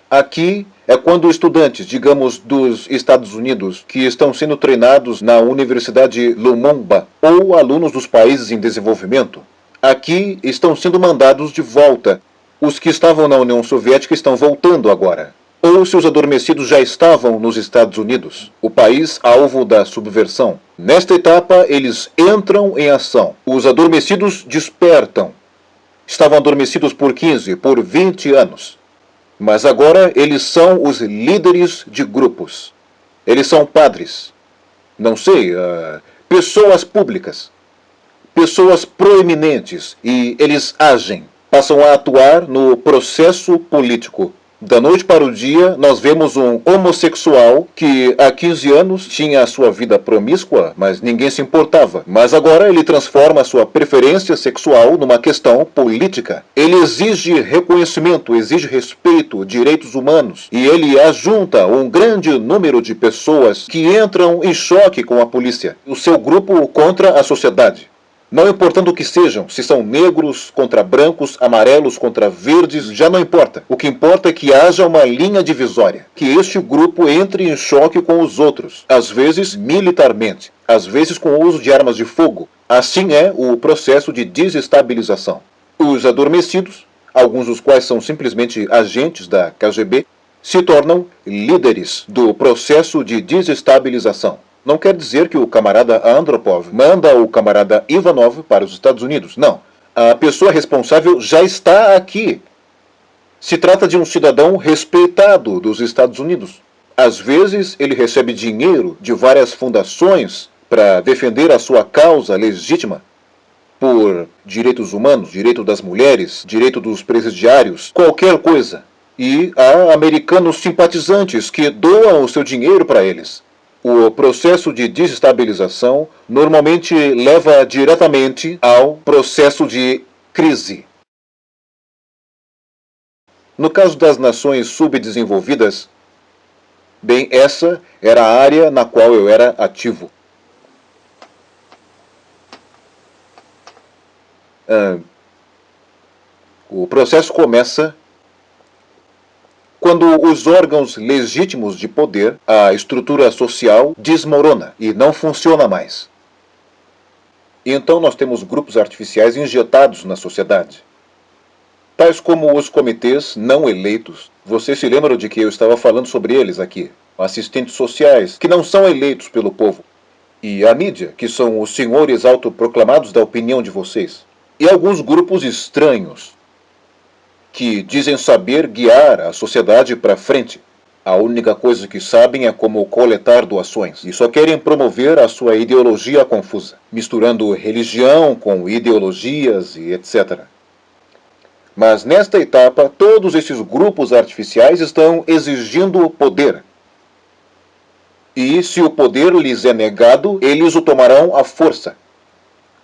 Aqui é quando estudantes, digamos, dos Estados Unidos, que estão sendo treinados na Universidade Lumumba, ou alunos dos países em desenvolvimento, aqui estão sendo mandados de volta. Os que estavam na União Soviética estão voltando agora. Ou se os adormecidos já estavam nos Estados Unidos, o país alvo da subversão. Nesta etapa, eles entram em ação. Os adormecidos despertam. Estavam adormecidos por 15, por 20 anos. Mas agora eles são os líderes de grupos. Eles são padres. Não sei, pessoas públicas. Pessoas proeminentes. E eles agem. Passam a atuar no processo político. Da noite para o dia, nós vemos um homossexual que há 15 anos tinha a sua vida promíscua, mas ninguém se importava. Mas agora ele transforma a sua preferência sexual numa questão política. Ele exige reconhecimento, exige respeito, direitos humanos. E ele ajunta um grande número de pessoas que entram em choque com a polícia. O seu grupo contra a sociedade. Não importando o que sejam, se são negros contra brancos, amarelos contra verdes, já não importa. O que importa é que haja uma linha divisória, que este grupo entre em choque com os outros, às vezes militarmente, às vezes com o uso de armas de fogo. Assim é o processo de desestabilização. Os adormecidos, alguns dos quais são simplesmente agentes da KGB, se tornam líderes do processo de desestabilização. Não quer dizer que o camarada Andropov manda o camarada Ivanov para os Estados Unidos. Não. A pessoa responsável já está aqui. Se trata de um cidadão respeitado dos Estados Unidos. Às vezes, ele recebe dinheiro de várias fundações para defender a sua causa legítima por direitos humanos, direito das mulheres, direito dos presidiários, qualquer coisa. E há americanos simpatizantes que doam o seu dinheiro para eles. O processo de desestabilização normalmente leva diretamente ao processo de crise. No caso das nações subdesenvolvidas, bem, essa era a área na qual eu era ativo. O processo começa quando os órgãos legítimos de poder, a estrutura social, desmorona e não funciona mais. Então nós temos grupos artificiais injetados na sociedade, tais como os comitês não eleitos. Vocês se lembram de que eu estava falando sobre eles aqui? Assistentes sociais, que não são eleitos pelo povo. E a mídia, que são os senhores autoproclamados da opinião de vocês. E alguns grupos estranhos, que dizem saber guiar a sociedade para frente. A única coisa que sabem é como coletar doações e só querem promover a sua ideologia confusa, misturando religião com ideologias e etc. Mas nesta etapa, todos esses grupos artificiais estão exigindo poder. E se o poder lhes é negado, eles o tomarão à força.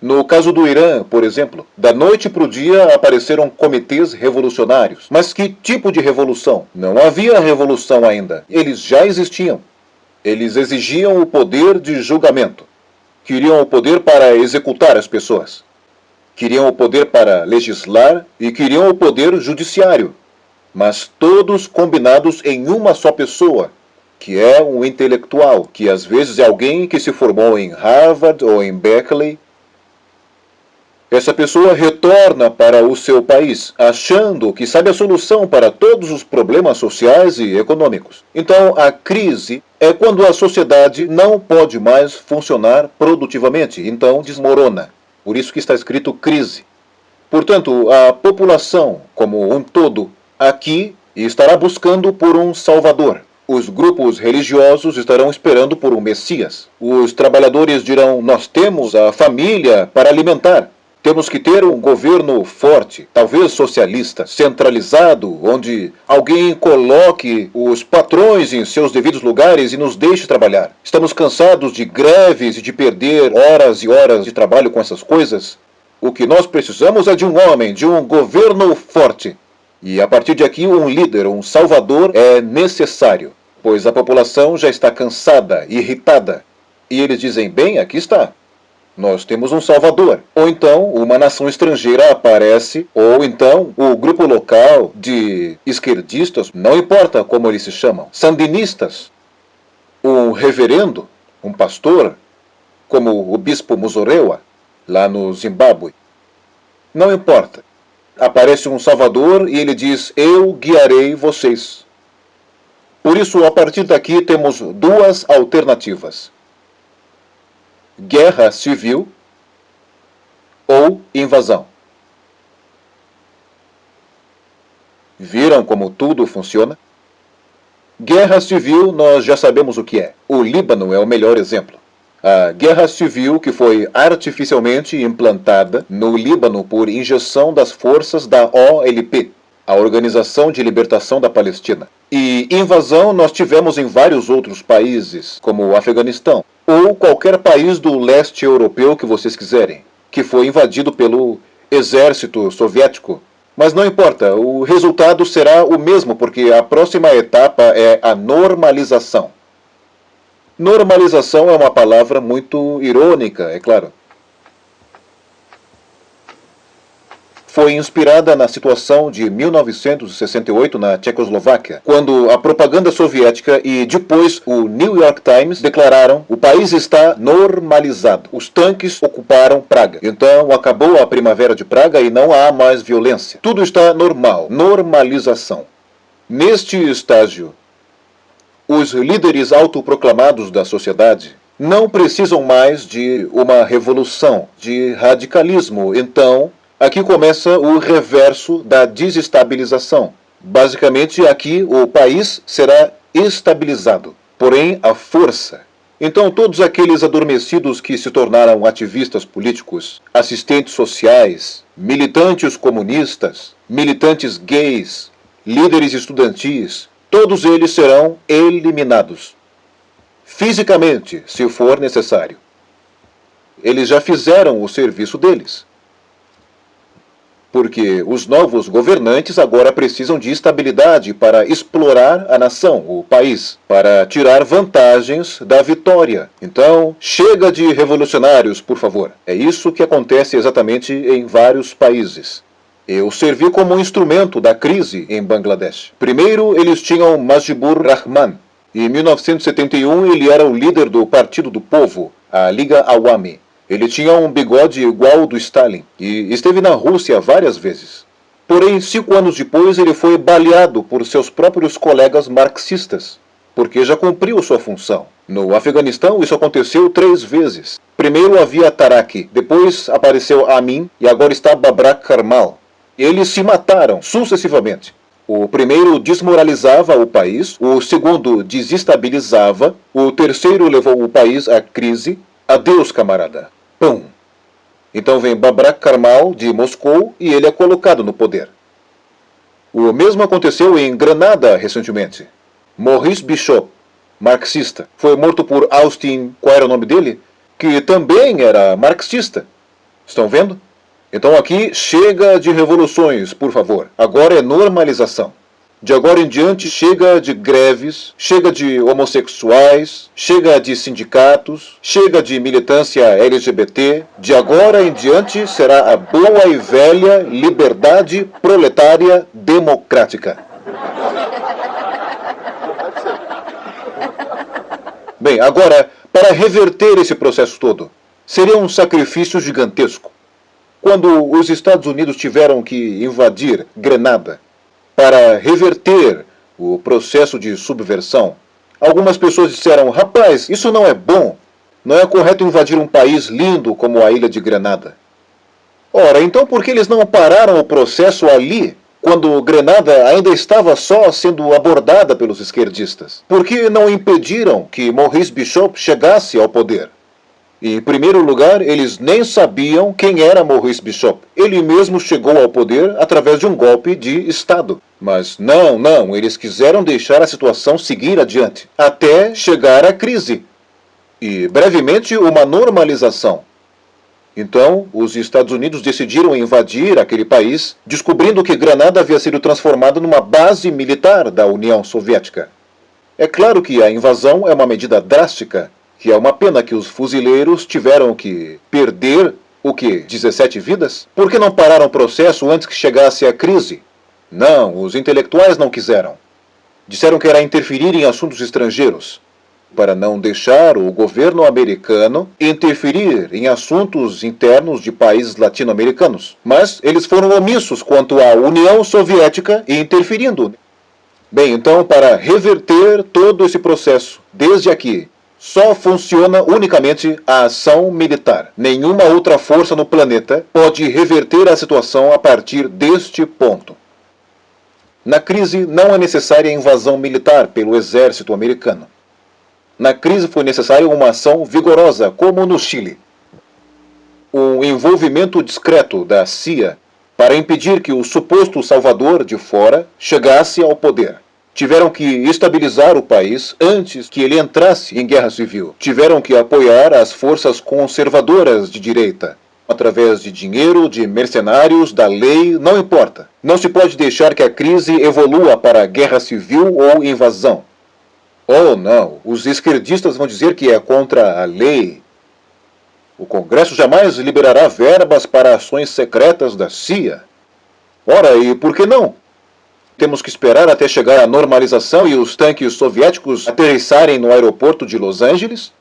No caso do Irã, por exemplo, da noite para o dia apareceram comitês revolucionários. Mas que tipo de revolução? Não havia revolução ainda. Eles já existiam. Eles exigiam o poder de julgamento. Queriam o poder para executar as pessoas. Queriam o poder para legislar e queriam o poder judiciário. Mas todos combinados em uma só pessoa, que é um intelectual, que às vezes é alguém que se formou em Harvard ou em Berkeley. Essa pessoa retorna para o seu país, achando que sabe a solução para todos os problemas sociais e econômicos. Então, a crise é quando a sociedade não pode mais funcionar produtivamente, então desmorona. Por isso que está escrito crise. Portanto, a população, como um todo, aqui estará buscando por um salvador. Os grupos religiosos estarão esperando por um Messias. Os trabalhadores dirão, nós temos a família para alimentar. Temos que ter um governo forte, talvez socialista, centralizado, onde alguém coloque os patrões em seus devidos lugares e nos deixe trabalhar. Estamos cansados de greves e de perder horas e horas de trabalho com essas coisas. O que nós precisamos é de um homem, de um governo forte. E a partir de aqui, um líder, um salvador é necessário, pois a população já está cansada, irritada. E eles dizem, bem, aqui está. Nós temos um salvador. Ou então uma nação estrangeira aparece, ou então o grupo local de esquerdistas, não importa como eles se chamam, sandinistas, um reverendo, um pastor, como o bispo Muzorewa, lá no Zimbábue. Não importa. Aparece um salvador e ele diz, eu guiarei vocês. Por isso, a partir daqui temos duas alternativas. Guerra civil ou invasão. Viram como tudo funciona? Guerra civil nós já sabemos o que é. O Líbano é o melhor exemplo. A guerra civil que foi artificialmente implantada no Líbano por injeção das forças da OLP, a Organização de Libertação da Palestina. E invasão nós tivemos em vários outros países, como o Afeganistão, ou qualquer país do leste europeu que vocês quiserem, que foi invadido pelo exército soviético. Mas não importa, o resultado será o mesmo, porque a próxima etapa é a normalização. Normalização é uma palavra muito irônica, é claro. foi inspirada na situação de 1968 na Tchecoslováquia, quando a propaganda soviética e depois o New York Times declararam: o país está normalizado. Os tanques ocuparam Praga. Então acabou a primavera de Praga e não há mais violência. Tudo está normal. Normalização. Neste estágio, os líderes autoproclamados da sociedade não precisam mais de uma revolução, de radicalismo. Então, aqui começa o reverso da desestabilização. Basicamente, aqui o país será estabilizado, porém à força. Então, todos aqueles adormecidos que se tornaram ativistas políticos, assistentes sociais, militantes comunistas, militantes gays, líderes estudantis, todos eles serão eliminados. Fisicamente, se for necessário. Eles já fizeram o serviço deles. Porque os novos governantes agora precisam de estabilidade para explorar a nação, o país, para tirar vantagens da vitória. Então, chega de revolucionários, por favor. É isso que acontece exatamente em vários países. Eu servi como um instrumento da crise em Bangladesh. Primeiro, eles tinham Majibur Rahman. Em 1971, ele era o líder do Partido do Povo, a Liga Awami. Ele tinha um bigode igual ao do Stalin e esteve na Rússia várias vezes. Porém, 5 anos depois, ele foi baleado por seus próprios colegas marxistas, porque já cumpriu sua função. No Afeganistão, isso aconteceu 3 vezes. Primeiro havia Taraki, depois apareceu Amin e agora está Babrak Karmal. Eles se mataram sucessivamente. O primeiro desmoralizava o país, o segundo desestabilizava, o terceiro levou o país à crise. Adeus, camarada. Pum! Então vem Babrak Karmal de Moscou e ele é colocado no poder. O mesmo aconteceu em Granada recentemente. Maurice Bishop, marxista, foi morto por Austin, qual era o nome dele? Que também era marxista. Estão vendo? Então aqui, chega de revoluções, por favor. Agora é normalização. De agora em diante, chega de greves, chega de homossexuais, chega de sindicatos, chega de militância LGBT. De agora em diante será a boa e velha liberdade proletária democrática. Bem, agora, para reverter esse processo todo, seria um sacrifício gigantesco. Quando os Estados Unidos tiveram que invadir Grenada para reverter o processo de subversão, algumas pessoas disseram: rapaz, isso não é bom. Não é correto invadir um país lindo como a ilha de Grenada. Ora, então por que eles não pararam o processo ali, quando Grenada ainda estava só sendo abordada pelos esquerdistas? Por que não impediram que Maurice Bishop chegasse ao poder? Em primeiro lugar, eles nem sabiam quem era Maurice Bishop. Ele mesmo chegou ao poder através de um golpe de Estado. Mas não, eles quiseram deixar a situação seguir adiante, até chegar à crise. E, brevemente, uma normalização. Então, os Estados Unidos decidiram invadir aquele país, descobrindo que Granada havia sido transformada numa base militar da União Soviética. É claro que a invasão é uma medida drástica, que é uma pena que os fuzileiros tiveram que perder, 17 vidas? Por que não pararam o processo antes que chegasse a crise? Não, os intelectuais não quiseram. Disseram que era interferir em assuntos estrangeiros, para não deixar o governo americano interferir em assuntos internos de países latino-americanos. Mas eles foram omissos quanto à União Soviética e interferindo. Bem, então, para reverter todo esse processo, desde aqui, só funciona unicamente a ação militar. Nenhuma outra força no planeta pode reverter a situação a partir deste ponto. Na crise, não é necessária a invasão militar pelo exército americano. Na crise foi necessária uma ação vigorosa, como no Chile. Um envolvimento discreto da CIA para impedir que o suposto salvador de fora chegasse ao poder. Tiveram que estabilizar o país antes que ele entrasse em guerra civil. Tiveram que apoiar as forças conservadoras de direita. Através de dinheiro, de mercenários, da lei, não importa. Não se pode deixar que a crise evolua para guerra civil ou invasão. Oh, não, os esquerdistas vão dizer que é contra a lei. O Congresso jamais liberará verbas para ações secretas da CIA. Ora, e por que não? Temos que esperar até chegar à normalização e os tanques soviéticos aterrissarem no aeroporto de Los Angeles?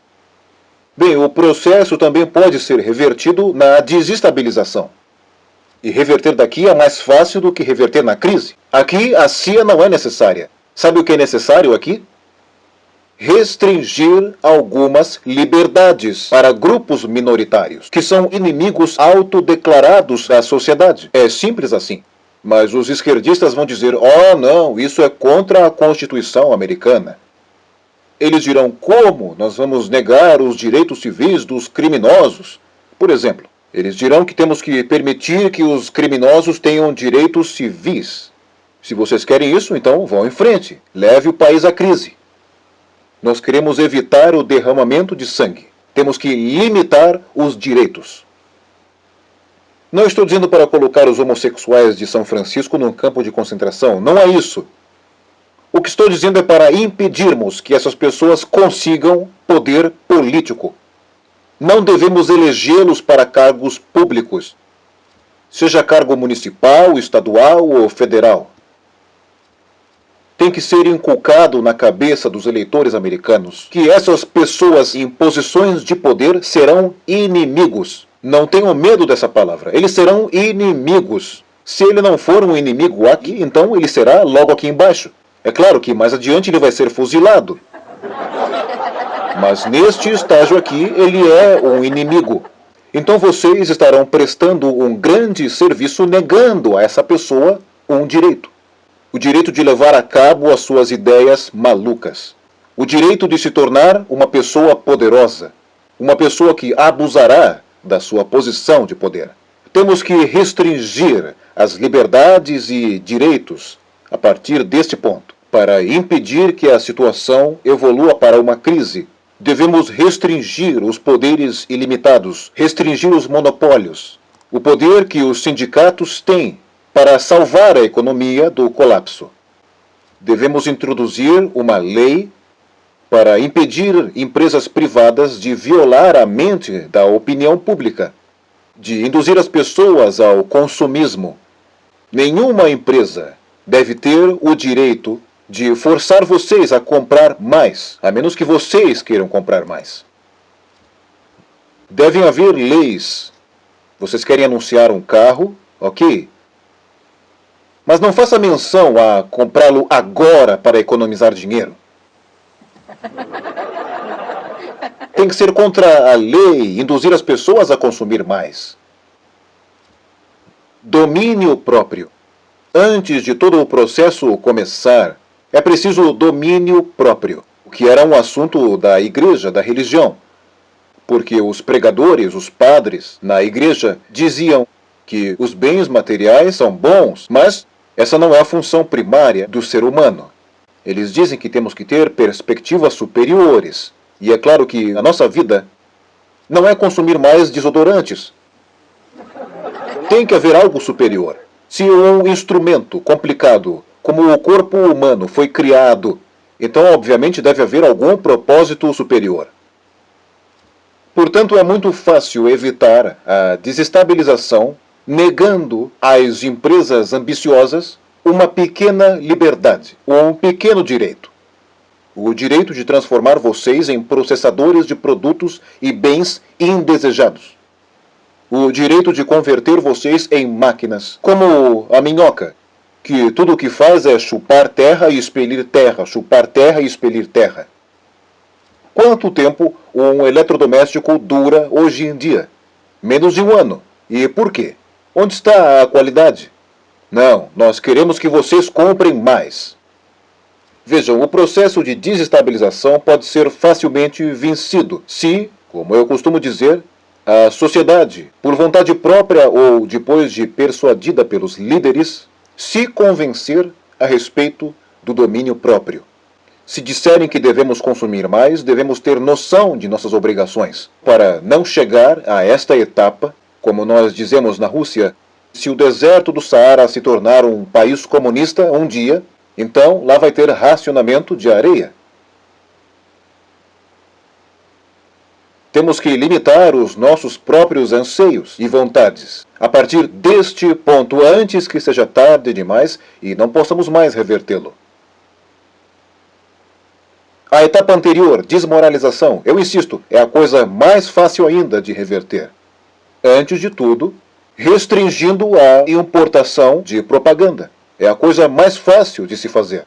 Bem, o processo também pode ser revertido na desestabilização. E reverter daqui é mais fácil do que reverter na crise. Aqui, a CIA não é necessária. Sabe o que é necessário aqui? Restringir algumas liberdades para grupos minoritários, que são inimigos autodeclarados da sociedade. É simples assim. Mas os esquerdistas vão dizer, oh não, isso é contra a Constituição americana. Eles dirão, como nós vamos negar os direitos civis dos criminosos? Por exemplo, eles dirão que temos que permitir que os criminosos tenham direitos civis. Se vocês querem isso, então vão em frente. Leve o país à crise. Nós queremos evitar o derramamento de sangue. Temos que limitar os direitos. Não estou dizendo para colocar os homossexuais de São Francisco num campo de concentração. Não é isso. O que estou dizendo é para impedirmos que essas pessoas consigam poder político. Não devemos elegê-los para cargos públicos, seja cargo municipal, estadual ou federal. Tem que ser inculcado na cabeça dos eleitores americanos que essas pessoas em posições de poder serão inimigos. Não tenham medo dessa palavra. Eles serão inimigos. Se ele não for um inimigo aqui, então ele será logo aqui embaixo. É claro que mais adiante ele vai ser fuzilado. Mas neste estágio aqui, ele é um inimigo. Então vocês estarão prestando um grande serviço negando a essa pessoa um direito. O direito de levar a cabo as suas ideias malucas. O direito de se tornar uma pessoa poderosa. Uma pessoa que abusará da sua posição de poder. Temos que restringir as liberdades e direitos a partir deste ponto, para impedir que a situação evolua para uma crise. Devemos restringir os poderes ilimitados, restringir os monopólios, o poder que os sindicatos têm para salvar a economia do colapso. Devemos introduzir uma lei para impedir empresas privadas de violar a mente da opinião pública, de induzir as pessoas ao consumismo. Nenhuma empresa deve ter o direito de forçar vocês a comprar mais, a menos que vocês queiram comprar mais. Devem haver leis. Vocês querem anunciar um carro? Ok. Mas não faça menção a comprá-lo agora para economizar dinheiro. Tem que ser contra a lei, induzir as pessoas a consumir mais. Domínio próprio. Antes de todo o processo começar, é preciso domínio próprio, o que era um assunto da igreja, da religião. Porque os pregadores, os padres, na igreja, diziam que os bens materiais são bons, mas essa não é a função primária do ser humano. Eles dizem que temos que ter perspectivas superiores. E é claro que a nossa vida não é consumir mais desodorantes. Tem que haver algo superior. Se um instrumento complicado como o corpo humano foi criado, então obviamente deve haver algum propósito superior. Portanto, é muito fácil evitar a desestabilização negando às empresas ambiciosas uma pequena liberdade, ou um pequeno direito. O direito de transformar vocês em processadores de produtos e bens indesejados. O direito de converter vocês em máquinas, como a minhoca, que tudo o que faz é chupar terra e expelir terra, chupar terra e expelir terra. Quanto tempo um eletrodoméstico dura hoje em dia? Menos de um ano. E por quê? Onde está a qualidade? Não, nós queremos que vocês comprem mais. Vejam, o processo de desestabilização pode ser facilmente vencido se, como eu costumo dizer, a sociedade, por vontade própria ou depois de persuadida pelos líderes, se convencer a respeito do domínio próprio. Se disserem que devemos consumir mais, devemos ter noção de nossas obrigações, para não chegar a esta etapa, como nós dizemos na Rússia, se o deserto do Saara se tornar um país comunista um dia, então lá vai ter racionamento de areia. Temos que limitar os nossos próprios anseios e vontades a partir deste ponto, antes que seja tarde demais e não possamos mais revertê-lo. A etapa anterior, desmoralização, eu insisto, é a coisa mais fácil ainda de reverter. Antes de tudo, restringindo a importação de propaganda. É a coisa mais fácil de se fazer.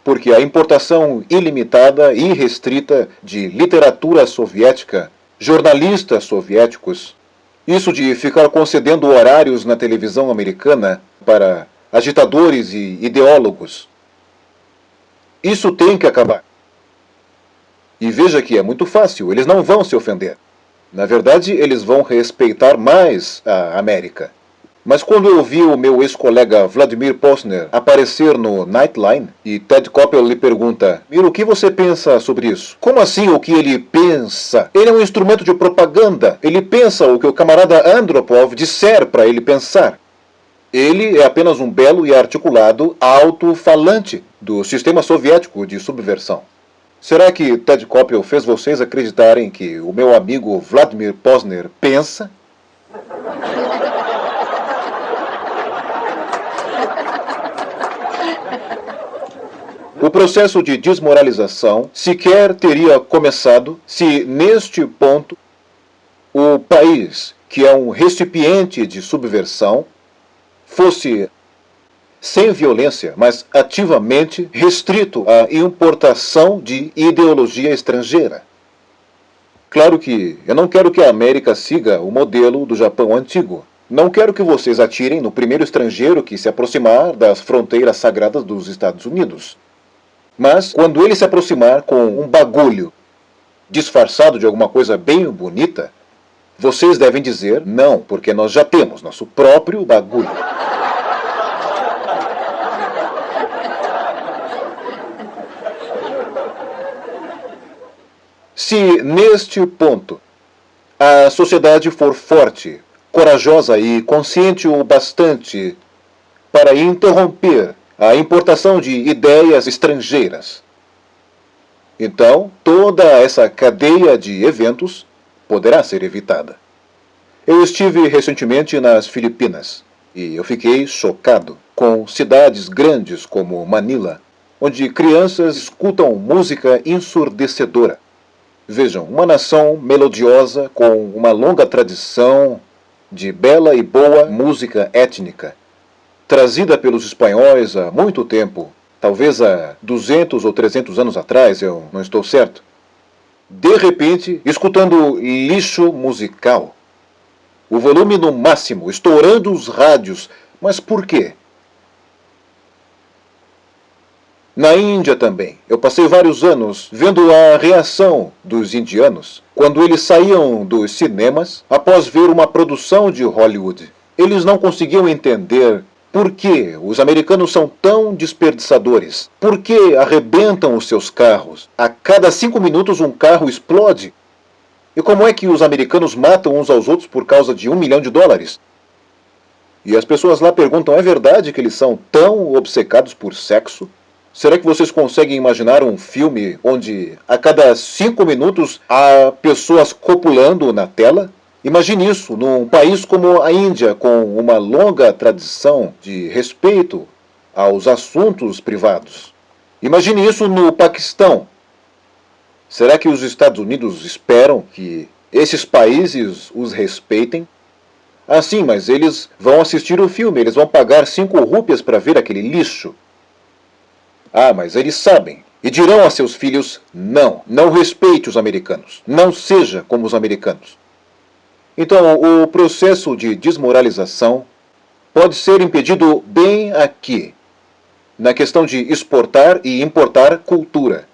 Porque a importação ilimitada e irrestrita de literatura soviética, jornalistas soviéticos, isso de ficar concedendo horários na televisão americana para agitadores e ideólogos, isso tem que acabar. E veja que é muito fácil, eles não vão se ofender. Na verdade, eles vão respeitar mais a América. Mas quando eu vi o meu ex-colega Vladimir Posner aparecer no Nightline e Ted Koppel lhe pergunta: Miro, o que você pensa sobre isso? Como assim o que ele pensa? Ele é um instrumento de propaganda. Ele pensa o que o camarada Andropov disser para ele pensar. Ele é apenas um belo e articulado alto-falante do sistema soviético de subversão. Será que Ted Koppel fez vocês acreditarem que o meu amigo Vladimir Posner pensa? O processo de desmoralização sequer teria começado se, neste ponto, o país, que é um recipiente de subversão, fosse, sem violência, mas ativamente restrito à importação de ideologia estrangeira. Claro que eu não quero que a América siga o modelo do Japão antigo. Não quero que vocês atirem no primeiro estrangeiro que se aproximar das fronteiras sagradas dos Estados Unidos. Mas, quando ele se aproximar com um bagulho disfarçado de alguma coisa bem bonita, vocês devem dizer não, porque nós já temos nosso próprio bagulho. Se, neste ponto, a sociedade for forte, corajosa e consciente o bastante para interromper a importação de ideias estrangeiras, então toda essa cadeia de eventos poderá ser evitada. Eu estive recentemente nas Filipinas e eu fiquei chocado com cidades grandes como Manila, onde crianças escutam música ensurdecedora. Vejam, uma nação melodiosa com uma longa tradição de bela e boa música étnica, trazida pelos espanhóis há muito tempo, talvez há 200 ou 300 anos atrás, eu não estou certo. De repente, escutando lixo musical, o volume no máximo, estourando os rádios. Mas por quê? Na Índia também, eu passei vários anos vendo a reação dos indianos quando eles saíam dos cinemas após ver uma produção de Hollywood. Eles não conseguiam entender por que os americanos são tão desperdiçadores. Por que arrebentam os seus carros? A cada 5 minutos um carro explode. E como é que os americanos matam uns aos outros por causa de $1 milhão? E as pessoas lá perguntam, é verdade que eles são tão obcecados por sexo? Será que vocês conseguem imaginar um filme onde a cada 5 minutos há pessoas copulando na tela? Imagine isso num país como a Índia, com uma longa tradição de respeito aos assuntos privados. Imagine isso no Paquistão. Será que os Estados Unidos esperam que esses países os respeitem? Ah, sim, mas eles vão assistir o filme, eles vão pagar 5 rúpias para ver aquele lixo. Ah, mas eles sabem. E dirão a seus filhos, não, não respeite os americanos. Não seja como os americanos. Então, o processo de desmoralização pode ser impedido bem aqui, na questão de exportar e importar cultura.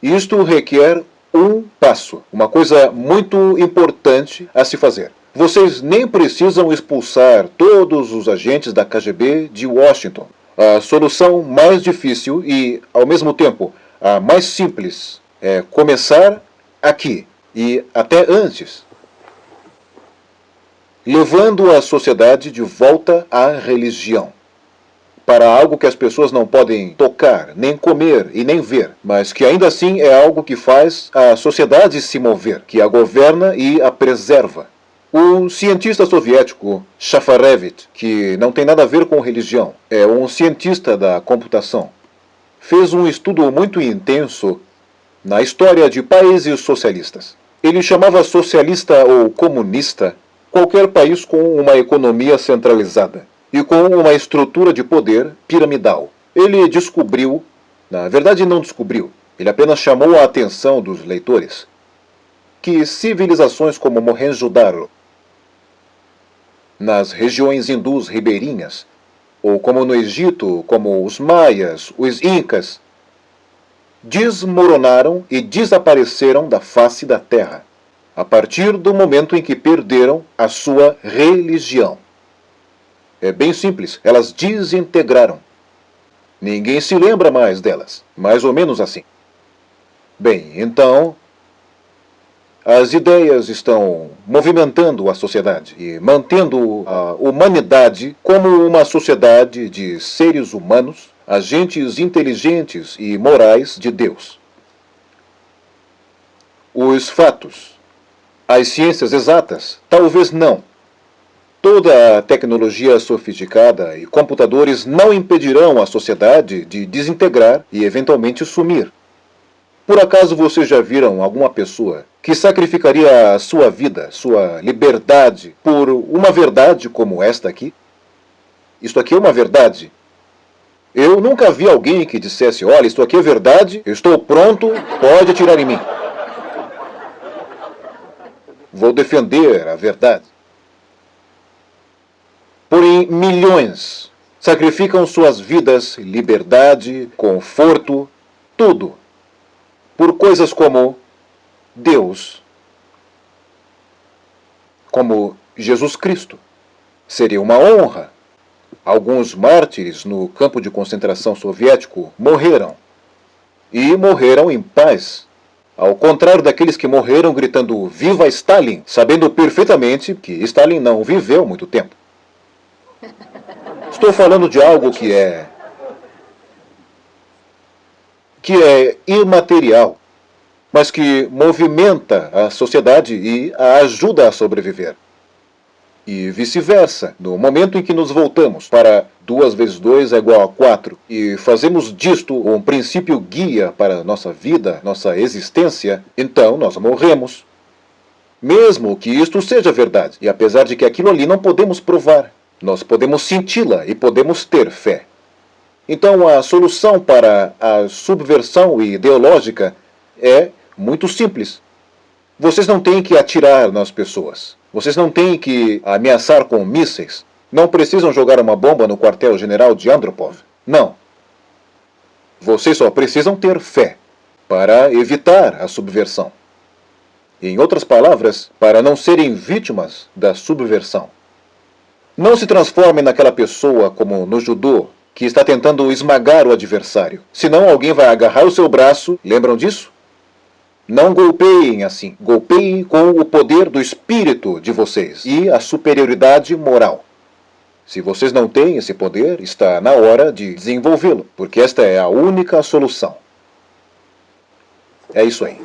Isto requer um passo, uma coisa muito importante a se fazer. Vocês nem precisam expulsar todos os agentes da KGB de Washington. A solução mais difícil e, ao mesmo tempo, a mais simples é começar aqui e até antes, levando a sociedade de volta à religião. para algo que as pessoas não podem tocar, nem comer e nem ver, mas que ainda assim é algo que faz a sociedade se mover, que a governa e a preserva. O cientista soviético Shafarevich, que não tem nada a ver com religião, é um cientista da computação, fez um estudo muito intenso na história de países socialistas. Ele chamava socialista ou comunista qualquer país com uma economia centralizada e com uma estrutura de poder piramidal. Ele descobriu, na verdade não descobriu, ele apenas chamou a atenção dos leitores, que civilizações como Mohenjo-Daro, nas regiões hindus ribeirinhas, ou como no Egito, como os maias, os incas, desmoronaram e desapareceram da face da terra, a partir do momento em que perderam a sua religião. É bem simples, elas desintegraram. Ninguém se lembra mais delas, mais ou menos assim. Bem, então, as ideias estão movimentando a sociedade e mantendo a humanidade como uma sociedade de seres humanos, agentes inteligentes e morais de Deus. Os fatos, as ciências exatas, talvez não. Toda a tecnologia sofisticada e computadores não impedirão a sociedade de desintegrar e eventualmente sumir. Por acaso vocês já viram alguma pessoa que sacrificaria a sua vida, sua liberdade, por uma verdade como esta aqui? Isto aqui é uma verdade. Eu nunca vi alguém que dissesse, olha, isto aqui é verdade, eu estou pronto, pode atirar em mim. Vou defender a verdade. Porém, milhões sacrificam suas vidas, liberdade, conforto, tudo, por coisas como Deus, como Jesus Cristo. Seria uma honra. Alguns mártires no campo de concentração soviético morreram. E morreram em paz. Ao contrário daqueles que morreram gritando "Viva Stalin!", sabendo perfeitamente que Stalin não viveu muito tempo. Estou falando de algo que é imaterial, mas que movimenta a sociedade e a ajuda a sobreviver. E vice-versa, no momento em que nos voltamos para 2 vezes 2 é igual a 4 e fazemos disto um princípio guia para nossa vida, nossa existência, então nós morremos. Mesmo que isto seja verdade, e apesar de que aquilo ali não podemos provar, nós podemos senti-la e podemos ter fé. Então a solução para a subversão ideológica é muito simples. Vocês não têm que atirar nas pessoas. Vocês não têm que ameaçar com mísseis. Não precisam jogar uma bomba no quartel-general de Andropov. Não. Vocês só precisam ter fé para evitar a subversão. Em outras palavras, para não serem vítimas da subversão. Não se transformem naquela pessoa como no judô, que está tentando esmagar o adversário. Senão alguém vai agarrar o seu braço, lembram disso? Não golpeiem assim. Golpeiem com o poder do espírito de vocês e a superioridade moral. Se vocês não têm esse poder, está na hora de desenvolvê-lo, porque esta é a única solução. É isso aí.